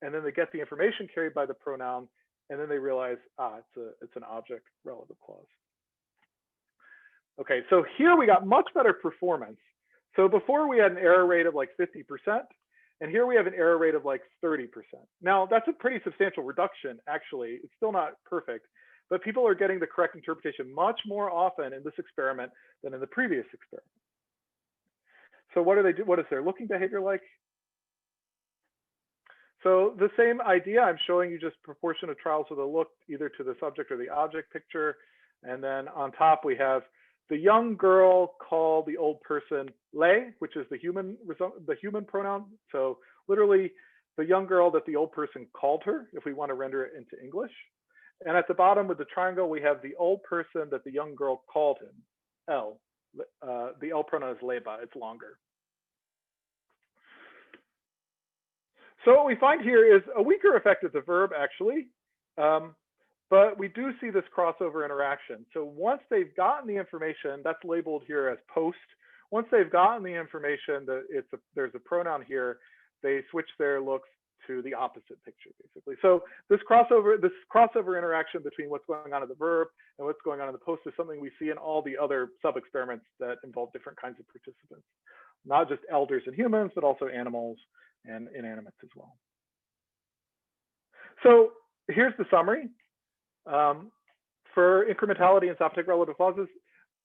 and then they get the information carried by the pronoun, and then they realize, it's an object relative clause. Okay, so here we got much better performance. So before we had an error rate of like 50%, and here we have an error rate of like 30%. Now that's a pretty substantial reduction, actually. It's still not perfect, but people are getting the correct interpretation much more often in this experiment than in the previous experiment. So what do they do? What is their looking behavior like? So the same idea, I'm showing you just proportion of trials with a look either to the subject or the object picture. And then on top, we have the young girl call the old person le, which is the human pronoun. So literally the young girl that the old person called her, if we want to render it into English. And at the bottom with the triangle, we have the old person that the young girl called him, L. the L pronoun is leba, it's longer. So what we find here is a weaker effect of the verb, actually, but we do see this crossover interaction. So once they've gotten the information, that's labeled here as post. Once they've gotten the information that there's a pronoun here, they switch their looks to the opposite picture, basically. So this crossover interaction between what's going on in the verb and what's going on in the post is something we see in all the other sub-experiments that involve different kinds of participants, not just elders and humans, but also animals and inanimates as well. So here's the summary. For incrementality and Zapotec relative clauses,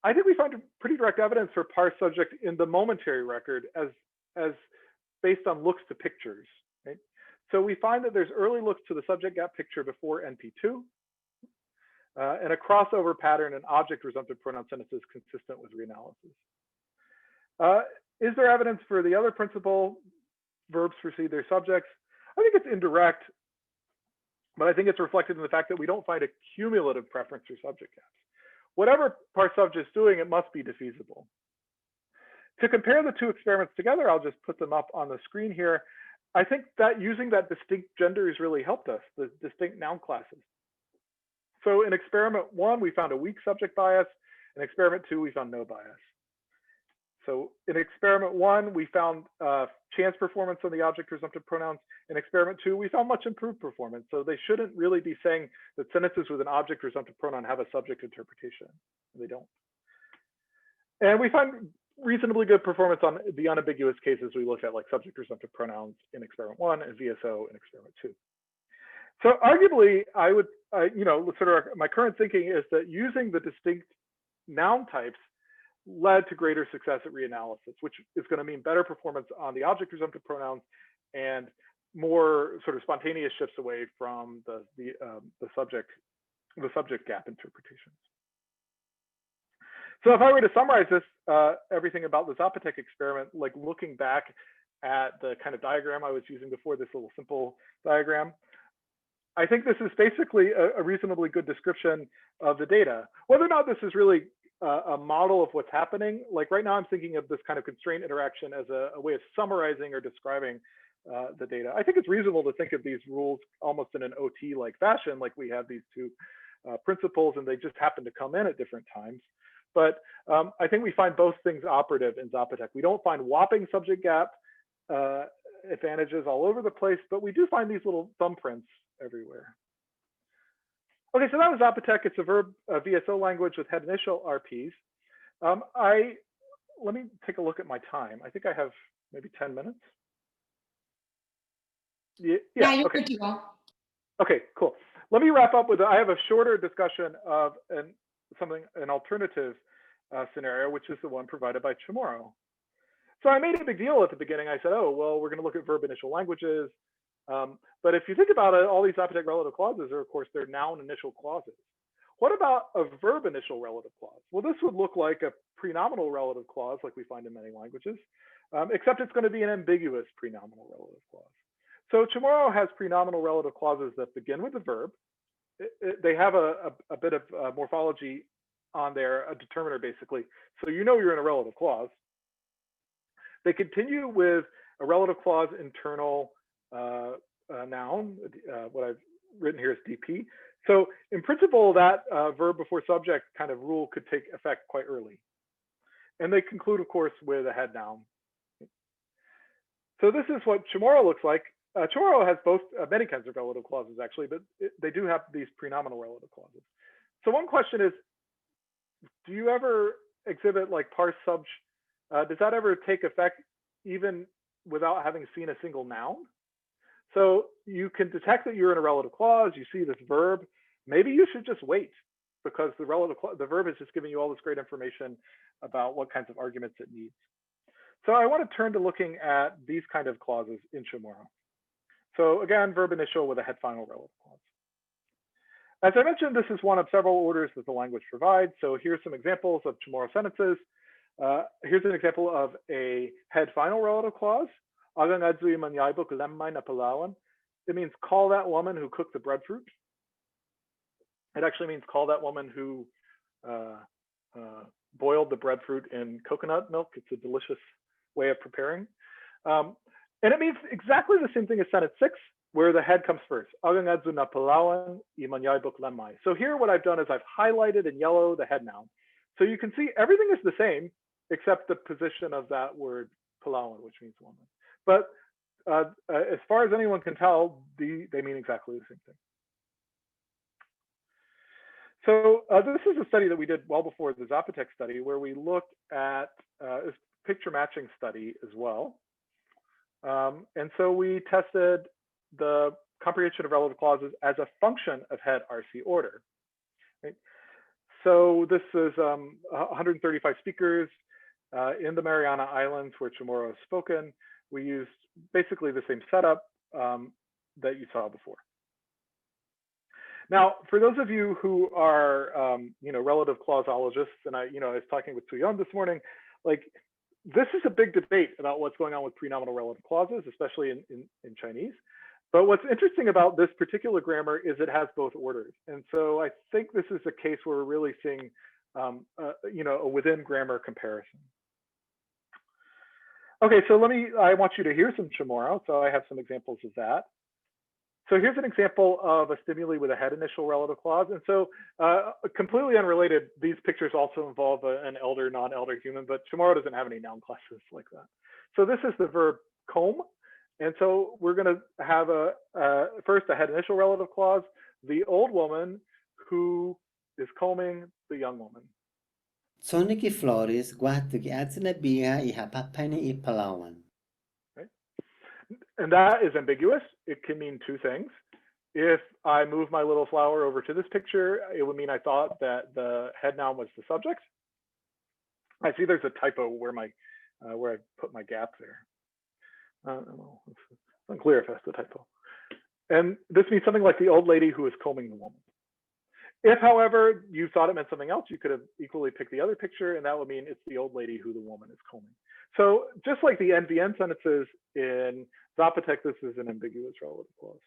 I think we find pretty direct evidence for parse subject in the momentary record as based on looks to pictures. Right? So we find that there's early looks to the subject gap picture before NP2, and a crossover pattern in object resumptive pronoun sentences consistent with reanalysis. Is there evidence for the other principle, verbs precede their subjects? I think it's indirect, but I think it's reflected in the fact that we don't find a cumulative preference for subject gaps. Whatever parse-subj is doing, it must be defeasible. To compare the two experiments together, I'll just put them up on the screen here. I think that using that distinct gender has really helped us, the distinct noun classes. So in experiment 1, we found a weak subject bias. In experiment 2, we found no bias. So in experiment 1, we found chance performance on the object resumptive pronouns. In experiment 2, we found much improved performance. So they shouldn't really be saying that sentences with an object resumptive pronoun have a subject interpretation. They don't. And we find reasonably good performance on the unambiguous cases we looked at, like subject resumptive pronouns in experiment 1 and VSO in experiment 2. So arguably, I would, my current thinking is that using the distinct noun types led to greater success at reanalysis, which is going to mean better performance on the object resumptive pronouns and more sort of spontaneous shifts away from the subject gap interpretations. So if I were to summarize this, everything about the Zapotec experiment, like looking back at the kind of diagram I was using before, this little simple diagram, I think this is basically a reasonably good description of the data. Whether or not this is really a model of what's happening, like right now I'm thinking of this kind of constraint interaction as a way of summarizing or describing the data. I think it's reasonable to think of these rules almost in an OT-like fashion, like we have these two principles and they just happen to come in at different times. But I think we find both things operative in Zapotec. We don't find whopping subject gap advantages all over the place, but we do find these little thumbprints everywhere. Okay, so that was Zapotec. It's a verb VSO language with head initial RPs. Let me take a look at my time. I think I have maybe 10 minutes. Yeah, you're okay. good to go. Okay, cool. Let me wrap up with, I have a shorter discussion of an alternative scenario, which is the one provided by Chamorro. So I made a big deal at the beginning. I said, oh, well, we're going to look at verb-initial languages. But if you think about it, all these Zapotec relative clauses are, of course, they're noun initial clauses. What about a verb-initial relative clause? Well, this would look like a prenominal relative clause, like we find in many languages, except it's going to be an ambiguous prenominal relative clause. So Chamorro has prenominal relative clauses that begin with the verb. They have a bit of morphology on there, a determiner basically. So you know you're in a relative clause. They continue with a relative clause internal noun. What I've written here is DP. So in principle, that verb before subject kind of rule could take effect quite early. And they conclude, of course, with a head noun. So this is what Chamorro looks like. Chamorro has both many kinds of relative clauses, actually, but they do have these prenominal relative clauses. So one question is, do you ever exhibit like parse-subj? Does that ever take effect even without having seen a single noun? So you can detect that you're in a relative clause, you see this verb, maybe you should just wait because the verb is just giving you all this great information about what kinds of arguments it needs. So I want to turn to looking at these kind of clauses in Chamorro. So again, verb initial with a head final relative clause. As I mentioned, this is one of several orders that the language provides. So here's some examples of Chamorro sentences. Here's an example of a head final relative clause. It means call that woman who cooked the breadfruit. It actually means call that woman who boiled the breadfruit in coconut milk. It's a delicious way of preparing. And it means exactly the same thing as sentence 6, where the head comes first. So here what I've done is I've highlighted in yellow the head noun. So you can see everything is the same except the position of that word Palawan, which means woman. But as far as anyone can tell, they mean exactly the same thing. So this is a study that we did well before the Zapotec study, where we looked at this picture matching study as well. And so we tested the comprehension of relative clauses as a function of head RC order. Right? So this is 135 speakers in the Mariana Islands where Chamorro is spoken. We used basically the same setup that you saw before. Now, for those of you who are, relative clauseologists, and I was talking with Tuyon this morning, like this is a big debate about what's going on with prenominal relative clauses, especially in Chinese. But what's interesting about this particular grammar is it has both orders. And so I think this is a case where we're really seeing, a within grammar comparison. Okay, so I want you to hear some Chamorro. So I have some examples of that. So here's an example of a stimuli with a head initial relative clause. And so completely unrelated, these pictures also involve an elder, non-elder human, but Chamorro doesn't have any noun classes like that. So this is the verb comb. And so we're going to have first a head initial relative clause, the old woman who is combing the young woman. Soniki Flores guatuki atzinabiha ihapapane I Palawan. And that is ambiguous. It can mean two things. If I move my little flower over to this picture, it would mean I thought that the head noun was the subject. I see there's a typo where I put my gap there. It's unclear if that's the typo. And this means something like the old lady who is combing the woman. If, however, you thought it meant something else, you could have equally picked the other picture, and that would mean it's the old lady who the woman is combing. So just like the NVN sentences in Zapotec, this is an ambiguous relative clause.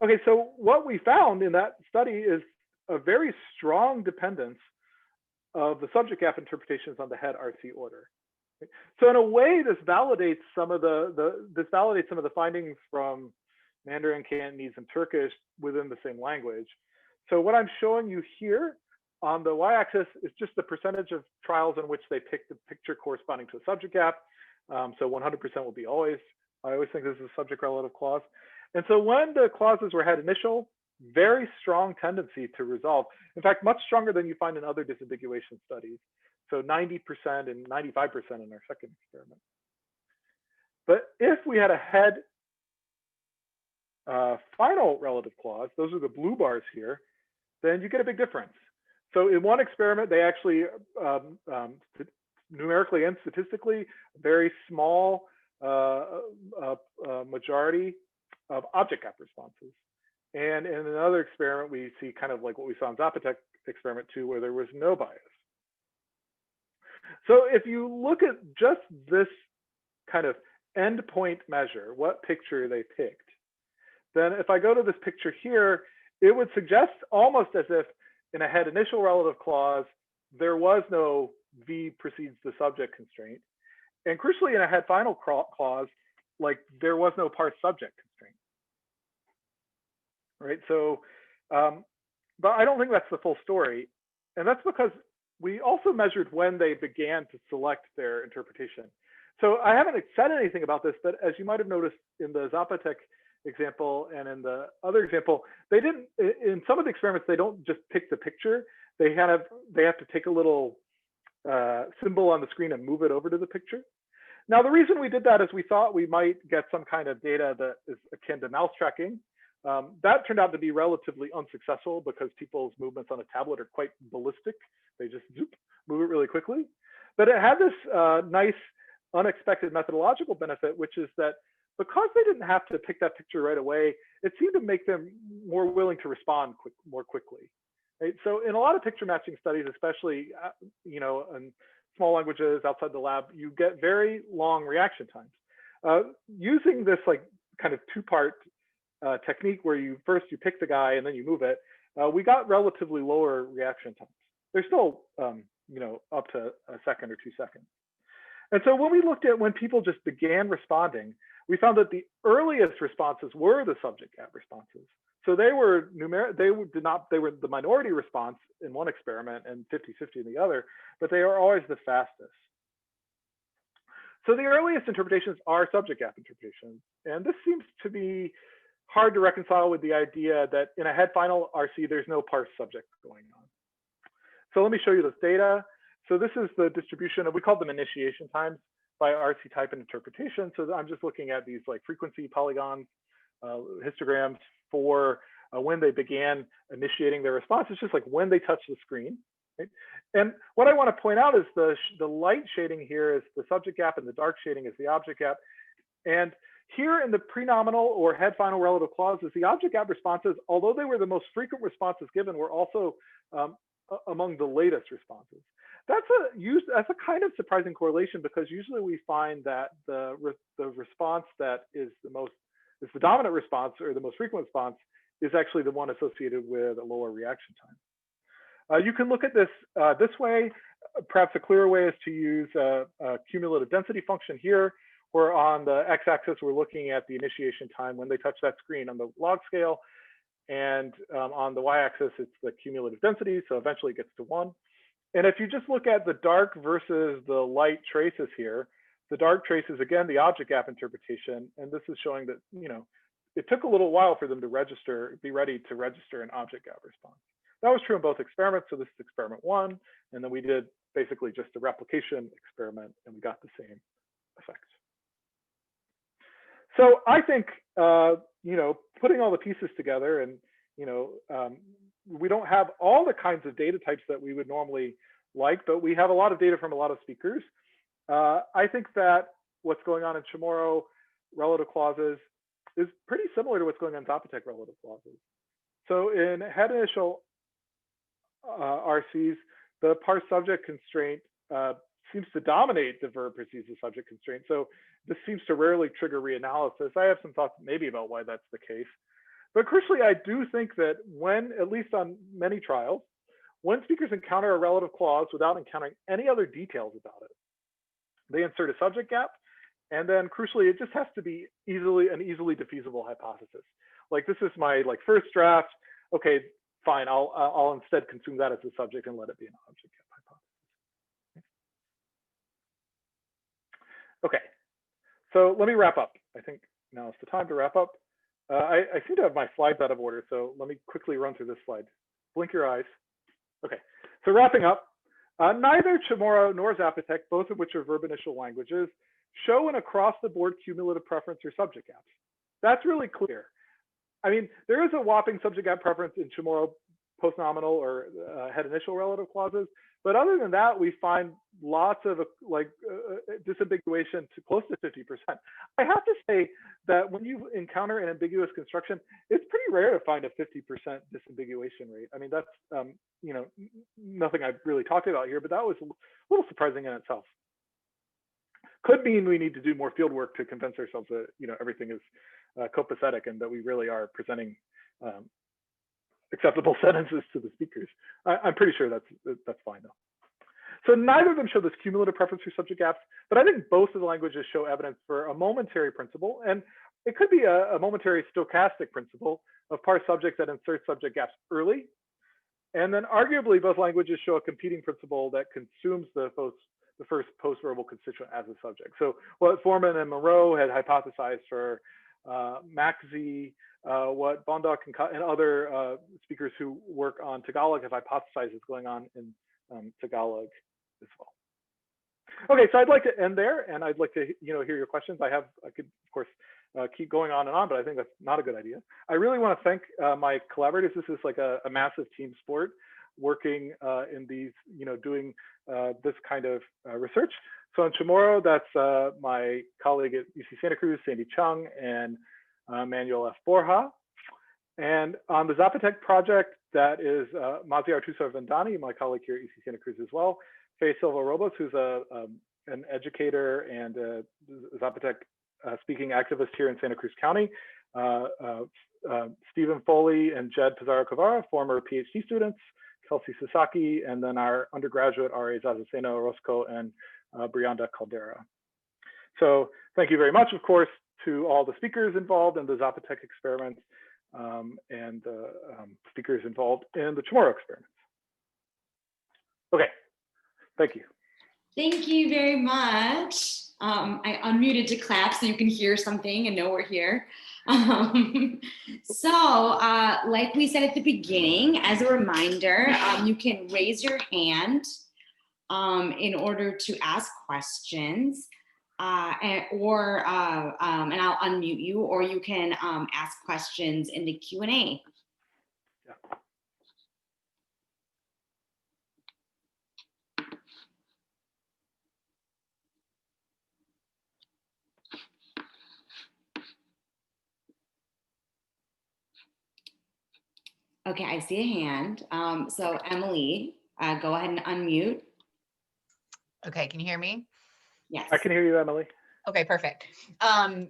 Okay, so what we found in that study is a very strong dependence of the subject gap interpretations on the head RC order. So in a way, this validates some of the findings from Mandarin, Cantonese, and Turkish within the same language. So what I'm showing you here on the y-axis is just the percentage of trials in which they pick the picture corresponding to a subject gap. So 100% will be always. I always think this is a subject relative clause. And so when the clauses were head initial, very strong tendency to resolve. In fact, much stronger than you find in other disambiguation studies. So 90% and 95% in our second experiment. But if we had a head final relative clause, those are the blue bars here, then you get a big difference. So in one experiment, they actually numerically and statistically, very small majority of object gap responses. And in another experiment, we see kind of like what we saw in Zapotec experiment 2, where there was no bias. So if you look at just this kind of endpoint measure, what picture they picked, then if I go to this picture here, it would suggest almost as if in a head initial relative clause, there was no V precedes the subject constraint. And crucially, in a head final clause, like there was no parse subject constraint. Right, so, but I don't think that's the full story. And that's because we also measured when they began to select their interpretation. So I haven't said anything about this, but as you might have noticed in the Zapotec example and in the other example, they didn't, in some of the experiments, they don't just pick the picture. They have to take a little symbol on the screen and move it over to the picture. Now, the reason we did that is we thought we might get some kind of data that is akin to mouse tracking. That turned out to be relatively unsuccessful because people's movements on a tablet are quite ballistic. They just move it really quickly. But it had this nice unexpected methodological benefit, which is that because they didn't have to pick that picture right away, it seemed to make them more willing to respond more quickly. Right? So in a lot of picture matching studies, especially in small languages outside the lab, you get very long reaction times. Using this like kind of two-part technique where you pick the guy and then you move it, we got relatively lower reaction times. they're still, up to a second or 2 seconds. And so when we looked at when people just began responding, we found that the earliest responses were the subject gap responses. So they were they were the minority response in one experiment and 50-50 in the other, but they are always the fastest. So the earliest interpretations are subject gap interpretations. And this seems to be hard to reconcile with the idea that in a head final RC, there's no parse subject going on. So let me show you this data. So this is the distribution of, we call them initiation times by RC type and interpretation. So I'm just looking at these like frequency polygons, histograms for when they began initiating their response. It's just like when they touch the screen. Right? And what I want to point out is the light shading here is the subject gap and the dark shading is the object gap. And here in the prenominal or head final relative clauses, the object gap responses, although they were the most frequent responses given, were also among the latest responses. That's a kind of surprising correlation, because usually we find that the response that is the dominant response or the most frequent response is actually the one associated with a lower reaction time. You can look at this this way. Perhaps a clearer way is to use a cumulative density function here, where on the x-axis we're looking at the initiation time when they touch that screen on the log scale, and on the y-axis it's the cumulative density, so eventually it gets to 1. And if you just look at the dark versus the light traces here, the dark trace is again the object gap interpretation, and this is showing that it took a little while for them to be ready to register an object gap response. That was true in both experiments. So this is experiment 1, and then we did basically just a replication experiment, and we got the same effect. So I think putting all the pieces together, and we don't have all the kinds of data types that we would normally like, but we have a lot of data from a lot of speakers. I think that what's going on in Chamorro relative clauses is pretty similar to what's going on in Zapotec relative clauses. So in head initial RCs, the parse subject constraint seems to dominate the verb precedes the subject constraint. So this seems to rarely trigger reanalysis. I have some thoughts maybe about why that's the case. But crucially, I do think that when, at least on many trials, when speakers encounter a relative clause without encountering any other details about it, they insert a subject gap. And then crucially, it just has to be an easily defeasible hypothesis. Like this is my first draft. Okay, fine, I'll instead consume that as a subject and let it be an object gap hypothesis. Okay, so let me wrap up. I think now is the time to wrap up. I seem to have my slides out of order, so let me quickly run through this slide. Blink your eyes. Okay, so wrapping up, neither Chamorro nor Zapotec, both of which are verb-initial languages, show an across-the-board cumulative preference or subject gaps. That's really clear. I mean, there is a whopping subject gap preference in Chamorro postnominal or head initial relative clauses, but other than that, we find lots of disambiguation to close to 50%. I have to say that when you encounter an ambiguous construction, it's pretty rare to find a 50% disambiguation rate. I mean, that's nothing I've really talked about here, but that was a little surprising in itself. Could mean we need to do more field work to convince ourselves that everything is copacetic and that we really are presenting acceptable sentences to the speakers. I'm pretty sure that's fine though. So neither of them show this cumulative preference for subject gaps, but I think both of the languages show evidence for a momentary principle, and it could be a momentary stochastic principle of parse subjects that insert subject gaps early. And then arguably both languages show a competing principle that consumes the first post-verbal constituent as a subject. So what Foreman and Moreau had hypothesized for Maxi, what Bondoc and other speakers who work on Tagalog have hypothesized is going on in Tagalog as well. Okay, so I'd like to end there, and I'd like to hear your questions. I could of course keep going on and on, but I think that's not a good idea. I really want to thank my collaborators. This is like a massive team sport, working in these, doing this kind of research. So in Chamorro, that's my colleague at UC Santa Cruz, Sandy Chung, and Manuel F. Borja. And on the Zapotec project, that is Maziar Tusa-Vendani, my colleague here at UC Santa Cruz as well, Faye Silva-Robles, who's an educator and a Zapotec speaking activist here in Santa Cruz County, Stephen Foley and Jed Pizarro-Cavara, former PhD students, Chelsea Sasaki, and then our undergraduate RAs Azucena Orozco and Brianda Caldera. So thank you very much, of course, to all the speakers involved in the Zapotec experiments and the speakers involved in the Chamorro experiments. Okay, thank you. Thank you very much. I unmuted to clap so you can hear something and know we're here. Like we said at the beginning, as a reminder, you can raise your hand in order to ask questions, and I'll unmute you, or you can ask questions in the Q&A. Yeah. Okay, I see a hand. So Emily, go ahead and unmute. Okay, can you hear me? Yes. I can hear you, Emily. Okay, perfect.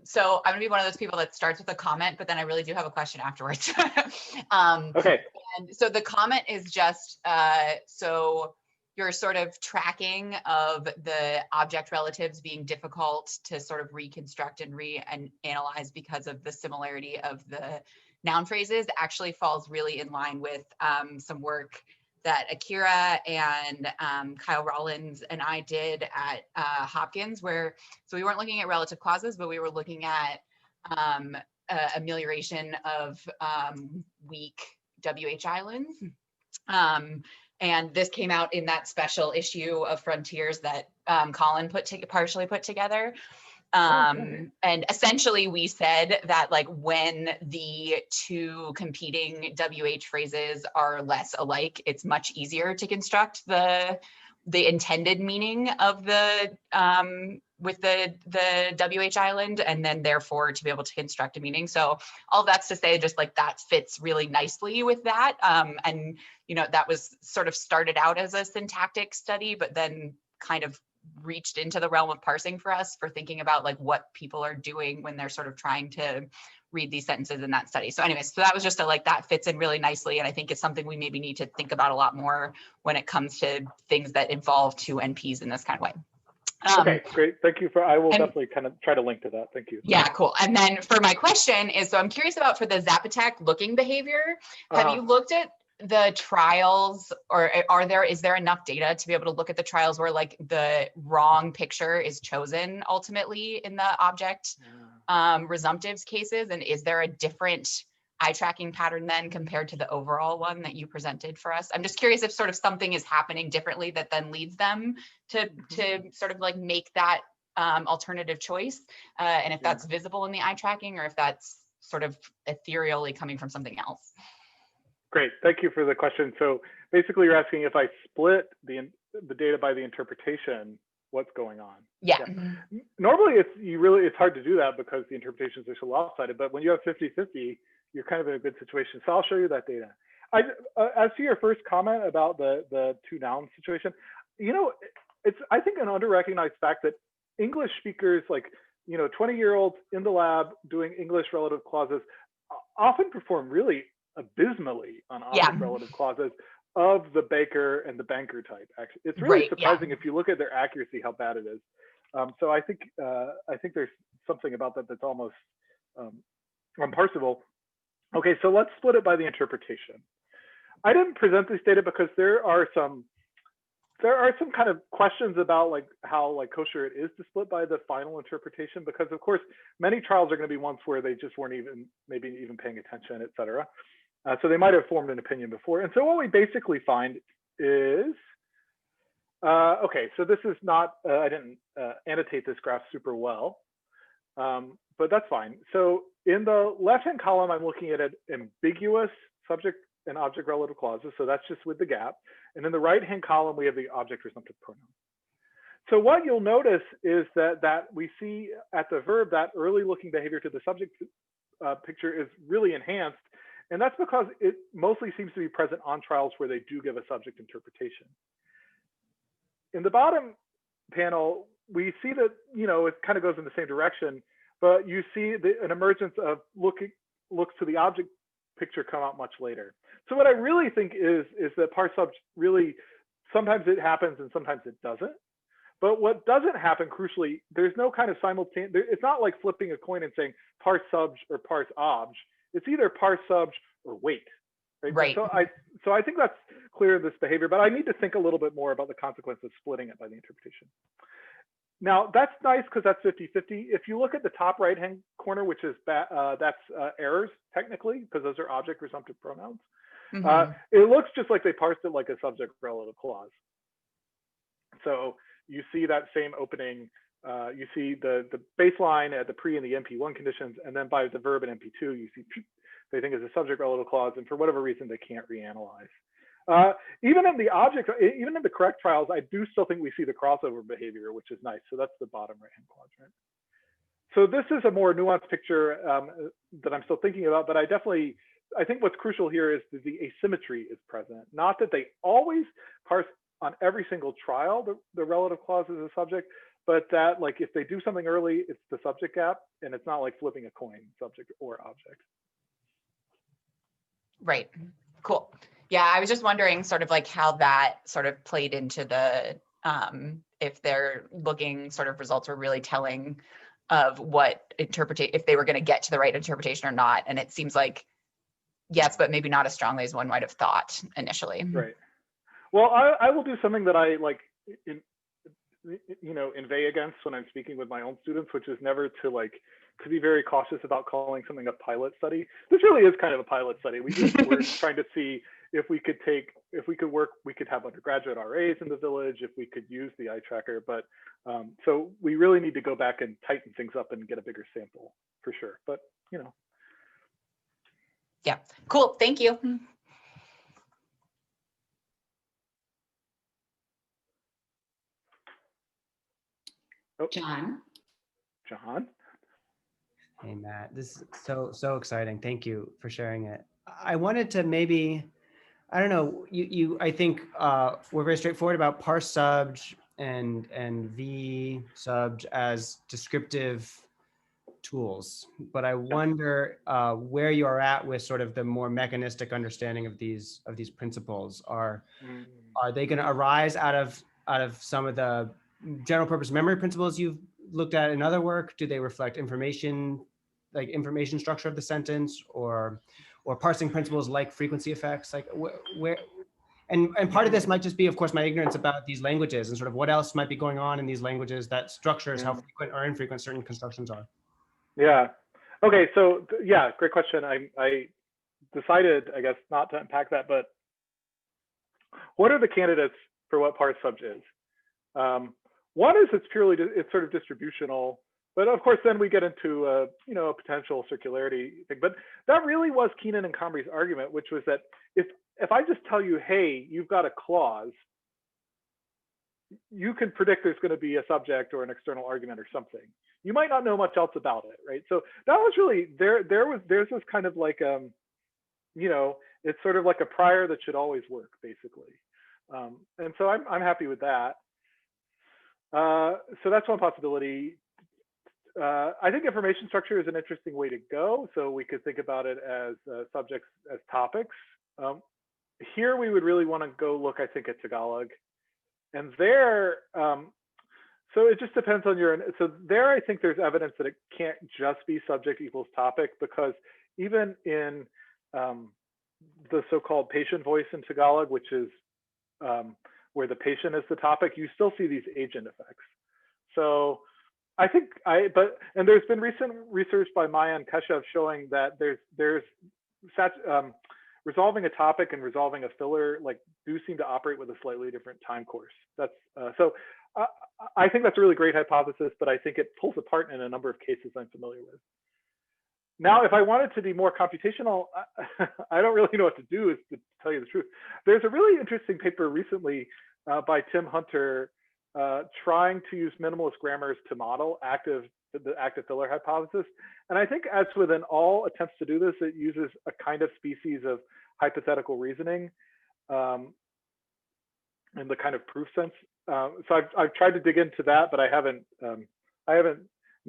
So I'm gonna be one of those people that starts with a comment, but then I really do have a question afterwards. Okay. And so the comment is just, so you're sort of tracking of the object relatives being difficult to sort of reconstruct and reanalyze because of the similarity of the noun phrases actually falls really in line with some work that Akira and Kyle Rollins and I did at Hopkins, where, so we weren't looking at relative clauses, but we were looking at amelioration of weak WH islands. And this came out in that special issue of Frontiers that Colin partially put together. And essentially we said that like when the two competing WH phrases are less alike, it's much easier to construct the intended meaning of the with the WH island, and then therefore to be able to construct a meaning. So all that's to say, just like that fits really nicely with that. And you know, that was sort of started out as a syntactic study, but then kind of reached into the realm of parsing for us, for thinking about like what people are doing when they're sort of trying to read these sentences in that study. So anyways, so that was just like that fits in really nicely. And I think it's something we maybe need to think about a lot more when it comes to things that involve two NPs in this kind of way. Okay, great. Thank you I will definitely kind of try to link to that. Thank you. Yeah, cool. And then for my question is, so I'm curious about for the Zapotec looking behavior, have you looked at the trials, or is there enough data to be able to look at the trials where like the wrong picture is chosen ultimately in the object resumptives cases? And is there a different eye tracking pattern then compared to the overall one that you presented for us? I'm just curious if sort of something is happening differently that then leads them to sort of like make that alternative choice, and if that's visible in the eye tracking, or if that's sort of ethereally coming from something else. Great, thank you for the question. So basically you're asking if I split the data by the interpretation, what's going on? Yeah. Normally it's hard to do that because the interpretations are so lopsided, but when you have 50-50, you're kind of in a good situation. So I'll show you that data. As to your first comment about the two noun situation, you know, it's, I think, an under-recognized fact that English speakers, like, you know, 20-year-olds in the lab doing English relative clauses often perform really abysmally on object relative clauses of the baker and the banker type. Actually, it's really surprising if you look at their accuracy how bad it is. So I think there's something about that that's almost unparsable. Okay, so let's split it by the interpretation. I didn't present this data because there are some kind of questions about like how like kosher it is to split by the final interpretation, because of course many trials are going to be ones where they just weren't maybe even paying attention, et cetera. So they might have formed an opinion before. And so what we basically find is, okay, so this is not, I didn't annotate this graph super well, but that's fine. So in the left-hand column, I'm looking at an ambiguous subject and object relative clauses. So that's just with the gap. And in the right-hand column, we have the object resumptive pronoun. So what you'll notice is that we see at the verb that early looking behavior to the subject picture is really enhanced. And that's because it mostly seems to be present on trials where they do give a subject interpretation. In the bottom panel, we see that, you know, it kind of goes in the same direction, but you see an emergence of looks to the object picture come out much later. So what I really think is that parse-subj really, sometimes it happens and sometimes it doesn't. But what doesn't happen, crucially, there's no kind of simultaneous, it's not like flipping a coin and saying parse-subj or parse-obj. It's either parse-subj or wait. Right. So I think that's clear in this behavior, but I need to think a little bit more about the consequence of splitting it by the interpretation. Now, that's nice because that's 50-50. If you look at the top right-hand corner, which is that's errors, technically, because those are object resumptive pronouns. It looks just like they parsed it like a subject relative clause. So you see that same opening, you see the baseline at the pre and the MP1 conditions, and then by the verb in MP2, you see they think it's a subject relative clause, and for whatever reason, they can't reanalyze. Even in the object, even in the correct trials, I do still think we see the crossover behavior, which is nice. So that's the bottom right-hand quadrant. So this is a more nuanced picture that I'm still thinking about, but I think what's crucial here is that the asymmetry is present. Not that they always parse on every single trial the relative clause as a subject, but that like if they do something early, it's the subject gap, and it's not like flipping a coin, subject or object. Right. Cool. Yeah, I was just wondering sort of like how that sort of played into the, if they're looking sort of results were really telling of what if they were going to get to the right interpretation or not. And it seems like, yes, but maybe not as strongly as one might have thought initially. Right. Well, I will do something that I like, inveigh against when I'm speaking with my own students, which is never to be very cautious about calling something a pilot study. This really is kind of a pilot study. We're trying to see if we could have undergraduate RAs in the village, if we could use the eye tracker. But so we really need to go back and tighten things up and get a bigger sample for sure. But Yeah, cool. Thank you. Oh, John. Hey, Matt, this is so exciting. Thank you for sharing it. I wanted to maybe, I don't know, I think we're very straightforward about parse-subj and v-subj as descriptive tools, but I wonder where you are at with sort of the more mechanistic understanding of these principles. Are they going to arise out of some of the general purpose memory principles you've looked at in other work? Do they reflect information structure of the sentence, or parsing principles like frequency effects? Like where and part of this might just be, of course, my ignorance about these languages and sort of what else might be going on in these languages that structures how frequent or infrequent certain constructions are. Yeah. Okay. So yeah, great question. I decided, I guess, not to unpack that, but what are the candidates for what parse-subj is? One is it's sort of distributional, but of course then we get into a potential circularity thing. But that really was Keenan and Combrie's argument, which was that if I just tell you, hey, you've got a clause, you can predict there's going to be a subject or an external argument or something. You might not know much else about it, right? So that was really there's this kind of like it's sort of like a prior that should always work, basically. And so I'm happy with that. So that's one possibility. I think information structure is an interesting way to go. So we could think about it as subjects as topics. Here we would really want to go look, I think, at Tagalog. And there, so it just depends on so there I think there's evidence that it can't just be subject equals topic, because even in the so-called patient voice in Tagalog, which is where the patient is the topic, you still see these agent effects. So I think and there's been recent research by Maya and Keshav showing that there's resolving a topic and resolving a filler do seem to operate with a slightly different time course. That's so I think that's a really great hypothesis, but I think it pulls apart in a number of cases I'm familiar with. Now, if I wanted to be more computational, I don't really know what to do, is to tell you the truth. There's a really interesting paper recently by Tim Hunter trying to use minimalist grammars to model the active filler hypothesis. And I think, as within all attempts to do this, it uses a kind of species of hypothetical reasoning in the kind of proof sense. So I've tried to dig into that, but I haven't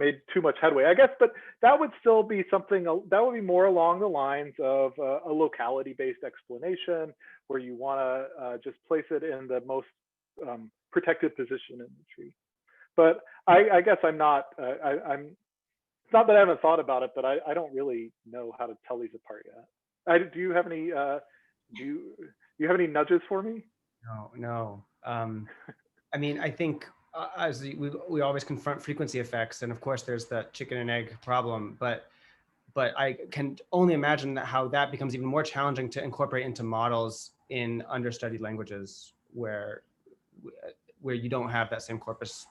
made too much headway, I guess. But that would still be something that would be more along the lines of a locality-based explanation, where you want to just place it in the most protected position in the tree. But I guess I'm not. It's not that I haven't thought about it, but I don't really know how to tell these apart yet. Do you have any? Do you have any nudges for me? No. I mean, I think as we always confront frequency effects, and of course there's the chicken and egg problem, but I can only imagine how that becomes even more challenging to incorporate into models in understudied languages where you don't have that same corpus,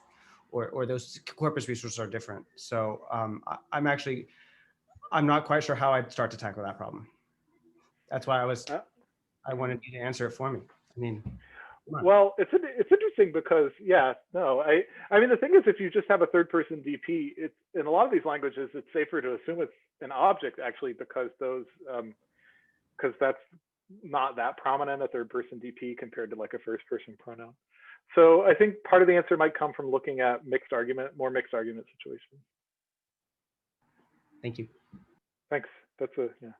or those corpus resources are different. So I'm not quite sure how I'd start to tackle that problem. That's why I wanted you to answer it for me. I mean, well, it's interesting because I mean, the thing is, if you just have a third person DP, it's in a lot of these languages, it's safer to assume it's an object actually, because that's not that prominent, a third person DP compared to like a first person pronoun. So I think part of the answer might come from looking at more mixed argument situations. Thank you. Thanks. That's yeah.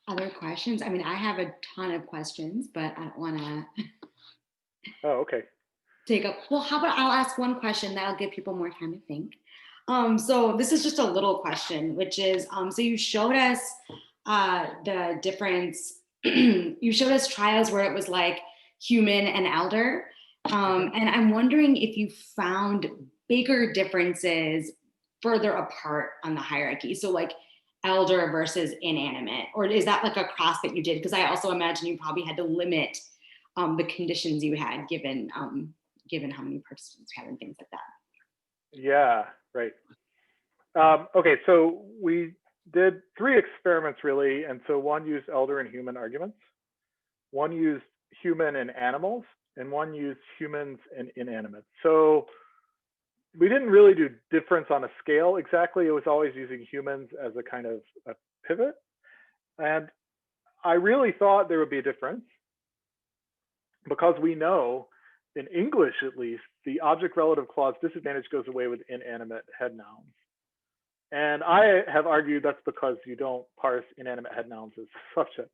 Other questions? I mean, I have a ton of questions, but I don't want to Oh, okay. take up. Well, how about I'll ask one question that'll give people more time to think. So this is just a little question, which is, so you showed us the difference. You showed us trials where it was like human and elder. And I'm wondering if you found bigger differences further apart on the hierarchy. So like elder versus inanimate, or is that like a cross that you did? Because I also imagine you probably had to limit the conditions you had given how many participants you had and things like that. Yeah, right. Okay, so we did 3 experiments really, and so one used elder and human arguments, one used human and animals, and one used humans and inanimate. So we didn't really do difference on a scale exactly. It was always using humans as a kind of a pivot. And I really thought there would be a difference because we know in English, at least, the object relative clause disadvantage goes away with inanimate head nouns. And I have argued that's because you don't parse inanimate head nouns as a subject.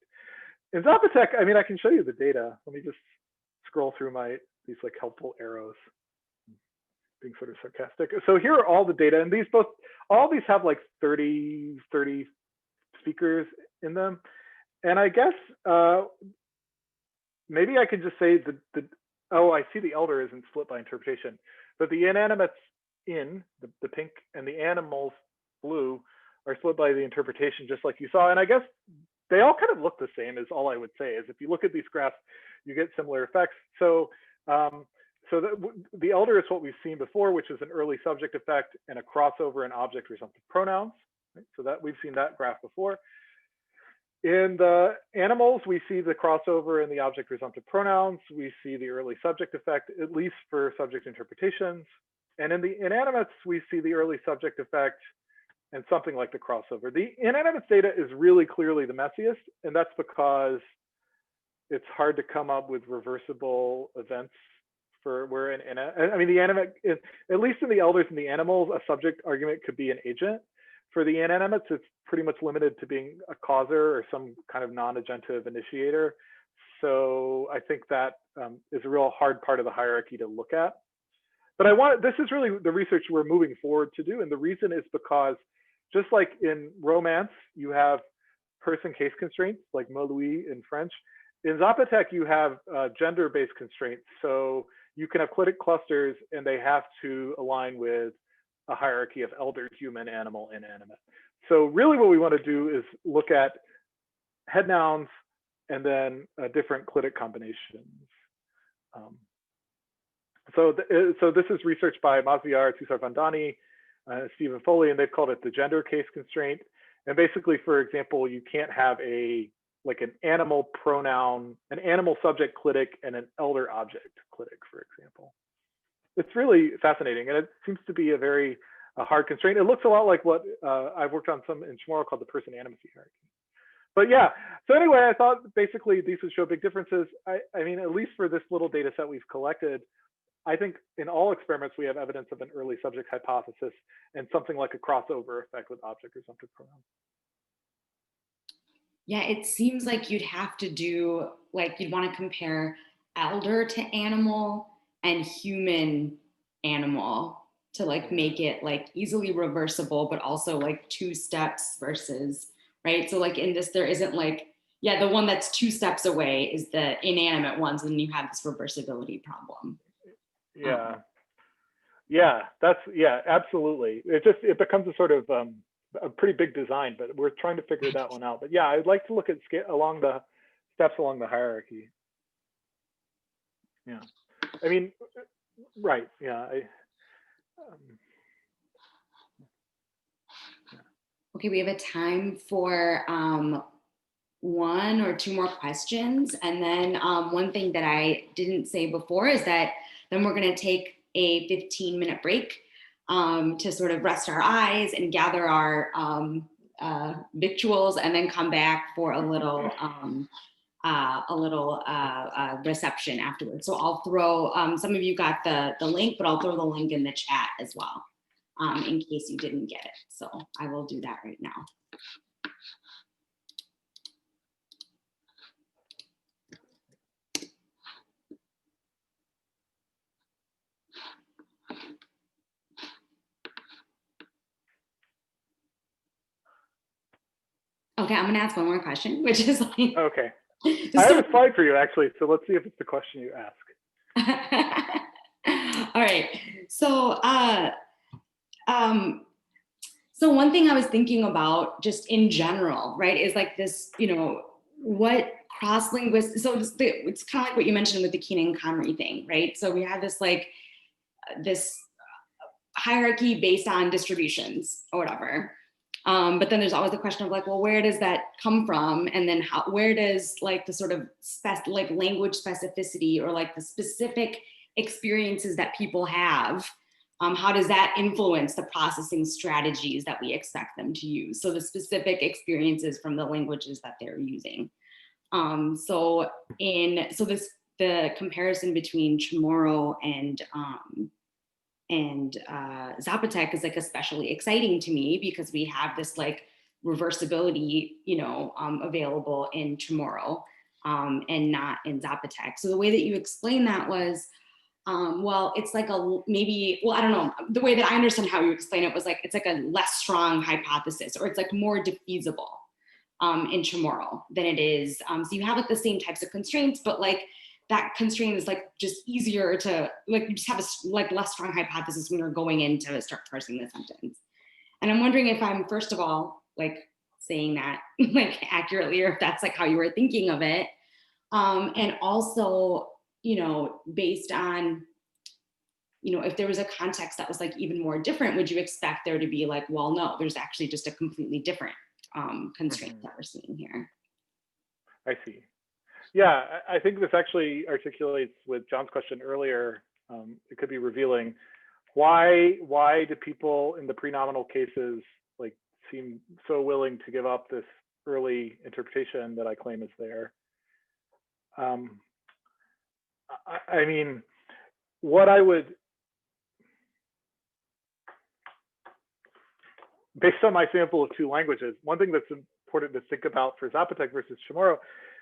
In Zapotec, I mean, I can show you the data. Let me just scroll through these like helpful arrows. Being sort of sarcastic. So here are all the data, and all these have like 30 speakers in them. And I guess maybe I could just say oh, I see the elder isn't split by interpretation, but the inanimates the pink and the animals blue are split by the interpretation, just like you saw. And I guess they all kind of look the same, is all I would say. Is if you look at these graphs, you get similar effects. So the elder is what we've seen before, which is an early subject effect and a crossover in object resumptive pronouns. Right? So that we've seen that graph before. In the animals, we see the crossover in the object resumptive pronouns. We see the early subject effect, at least for subject interpretations. And in the inanimates, we see the early subject effect and something like the crossover. The inanimates data is really clearly the messiest, and that's because it's hard to come up with reversible events for where I mean, the animate, at least in the elders and the animals, a subject argument could be an agent. For the inanimates, it's pretty much limited to being a causer or some kind of non-agentive initiator. So I think that is a real hard part of the hierarchy to look at. But this is really the research we're moving forward to do. And the reason is because just like in Romance, you have person case constraints like Molui in French. In Zapotec, you have gender-based constraints. So you can have clitic clusters and they have to align with a hierarchy of elder, human, animal, inanimate. So really what we want to do is look at head nouns and then different clitic combinations. So this is research by Maziar Tussar-Vandani, Stephen Foley, and they've called it the gender case constraint. And basically, for example, you can't have an animal pronoun, an animal subject clitic, and an elder object clitic, for example. It's really fascinating, and it seems to be a very a hard constraint. It looks a lot like what I've worked on some in Chamorro called the person animacy hierarchy. But yeah, so anyway, I thought basically these would show big differences. I mean, at least for this little data set we've collected, I think in all experiments, we have evidence of an early subject hypothesis and something like a crossover effect with object resumptive pronouns. Yeah, it seems like you'd have to do, like you'd want to compare elder to animal and human animal to like make it like easily reversible, but also like 2 steps versus, right? So like in this, there isn't like, yeah, the one that's 2 steps away is the inanimate ones, and you have this reversibility problem. Yeah. Yeah, absolutely. It becomes a sort of a pretty big design, but we're trying to figure that one out. But yeah, I'd like to look at along the steps along the hierarchy. Yeah, I mean, right. Yeah. Okay, we have a time for 1 or 2 more questions. And then one thing that I didn't say before is that then we're going to take a 15-minute break to sort of rest our eyes and gather our victuals, and then come back for a little reception afterwards. So I'll throw, some of you got the link, but I'll throw the link in the chat as well, in case you didn't get it. So I will do that right now. Okay, I'm gonna ask one more question, which is like, Okay. I have a slide for you actually, so let's see if it's the question you ask. All right. So, so one thing I was thinking about just in general, right, is like this, you know, what cross-linguistic, so it's kind of like what you mentioned with the Keenan-Connery thing, right? So we have this like, this hierarchy based on distributions or whatever. But then there's always the question of like, well, where does that come from? And then where does like the sort of like language specificity or like the specific experiences that people have, how does that influence the processing strategies that we expect them to use? So the specific experiences from the languages that they're using. So the comparison between Chamorro and Zapotec is like especially exciting to me because we have this like reversibility, you know, available in Chamorro and not in Zapotec. So the way that you explained that was, well, it's like well, I don't know, the way that I understand how you explain it was like, it's like a less strong hypothesis, or it's like more diffeasible in Chamorro than it is. So you have like the same types of constraints, but like that constraint is like just easier to, like, you just have a like less strong hypothesis when you're going in to start parsing the sentence. And I'm wondering if I'm, first of all, like saying that like accurately, or if that's like how you were thinking of it. And also, you know, based on, you know, if there was a context that was like even more different, would you expect there to be like, well, no, there's actually just a completely different constraint that we're seeing here. I see. Yeah, I think this actually articulates with John's question earlier. It could be revealing. Why do people in the prenominal cases like seem so willing to give up this early interpretation that I claim is there? I mean, what I would, based on my sample of 2 languages, one thing that's important to think about for Zapotec versus Chamorro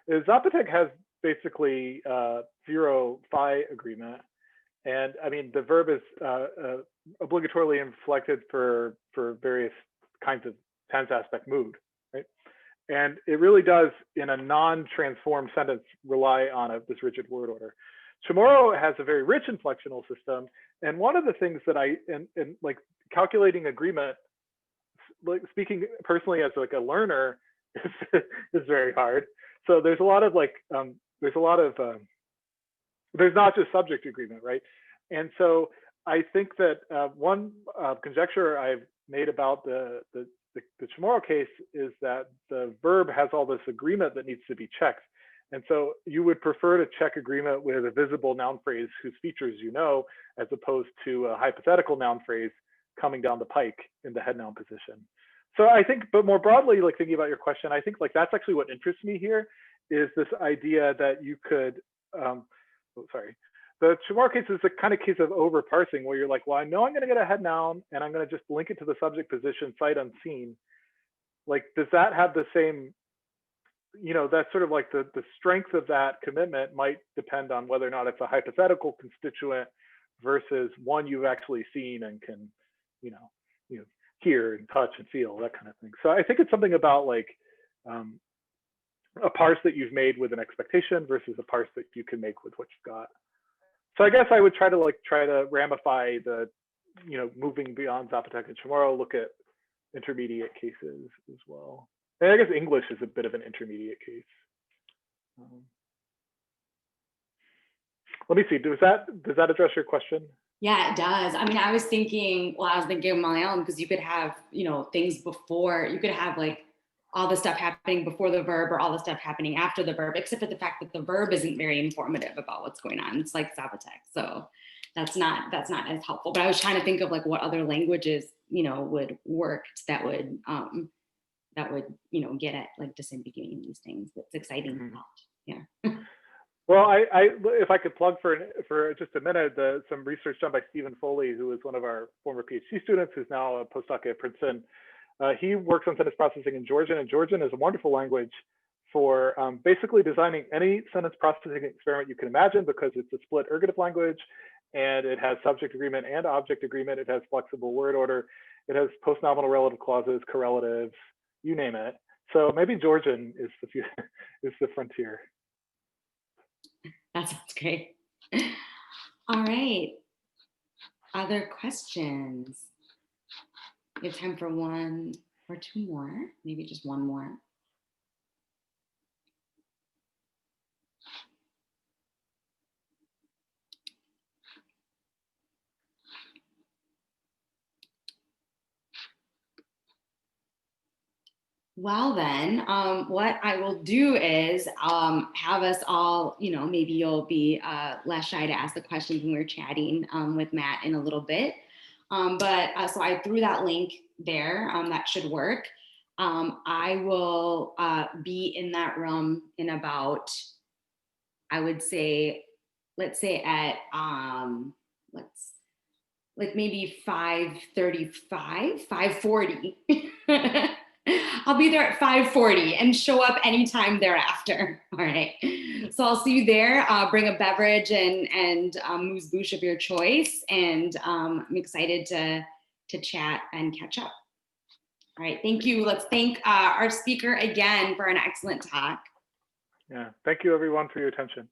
is Zapotec has basically 0 phi agreement. And I mean, the verb is obligatorily inflected for various kinds of tense aspect mood, right? And it really does, in a non-transformed sentence, rely on this rigid word order. Chamorro has a very rich inflectional system. And one of the things that in like calculating agreement, like speaking personally as like a learner, is very hard. So there's a lot of like, there's not just subject agreement, right? And so I think that one conjecture I've made about the Chamorro case is that the verb has all this agreement that needs to be checked. And so you would prefer to check agreement with a visible noun phrase whose features you know, as opposed to a hypothetical noun phrase coming down the pike in the head noun position. So I think, but more broadly, like thinking about your question, I think like that's actually what interests me here is this idea that you could, the Chamorro case is the kind of case of over parsing where you're like, well, I know I'm going to get a head noun and I'm going to just link it to the subject position sight unseen. Like, does that have the same, you know, that's sort of like the strength of that commitment might depend on whether or not it's a hypothetical constituent versus one you've actually seen and can, you know, hear and touch and feel, that kind of thing. So I think it's something about like a parse that you've made with an expectation versus a parse that you can make with what you've got. So I guess I would try to ramify the, you know, moving beyond Zapotec and Chamorro, look at intermediate cases as well. And I guess English is a bit of an intermediate case. Let me see, does that address your question? Yeah, it does. I mean, I was thinking of Malayalam because you could have, you know, things before, you could have like all the stuff happening before the verb or all the stuff happening after the verb, except for the fact that the verb isn't very informative about what's going on. It's like Zapotec. So that's not as helpful. But I was trying to think of like what other languages, you know, would work that would, you know, get at like disambiguating these things. That's exciting. Mm-hmm. Yeah. Well, if I could plug for just a minute, some research done by Stephen Foley, who is one of our former PhD students, who's now a postdoc at Princeton. He works on sentence processing in Georgian, and Georgian is a wonderful language for basically designing any sentence processing experiment you can imagine, because it's a split ergative language, and it has subject agreement and object agreement. It has flexible word order. It has post-nominal relative clauses, correlatives, you name it. So maybe Georgian is the frontier. That sounds great. All right. Other questions? We have time for one or two more, maybe just one more. Well then, what I will do is have us all, you know, maybe you'll be less shy to ask the questions when we're chatting with Matt in a little bit. So I threw that link there, that should work. I will be in that room in about, I would say, let's say at, like maybe 5:35, 5:40. I'll be there at 5:40 and show up anytime thereafter. All right. So I'll see you there. Bring a beverage and moose bouche of your choice. And I'm excited to chat and catch up. All right. Thank you. Let's thank our speaker again for an excellent talk. Yeah. Thank you, everyone, for your attention.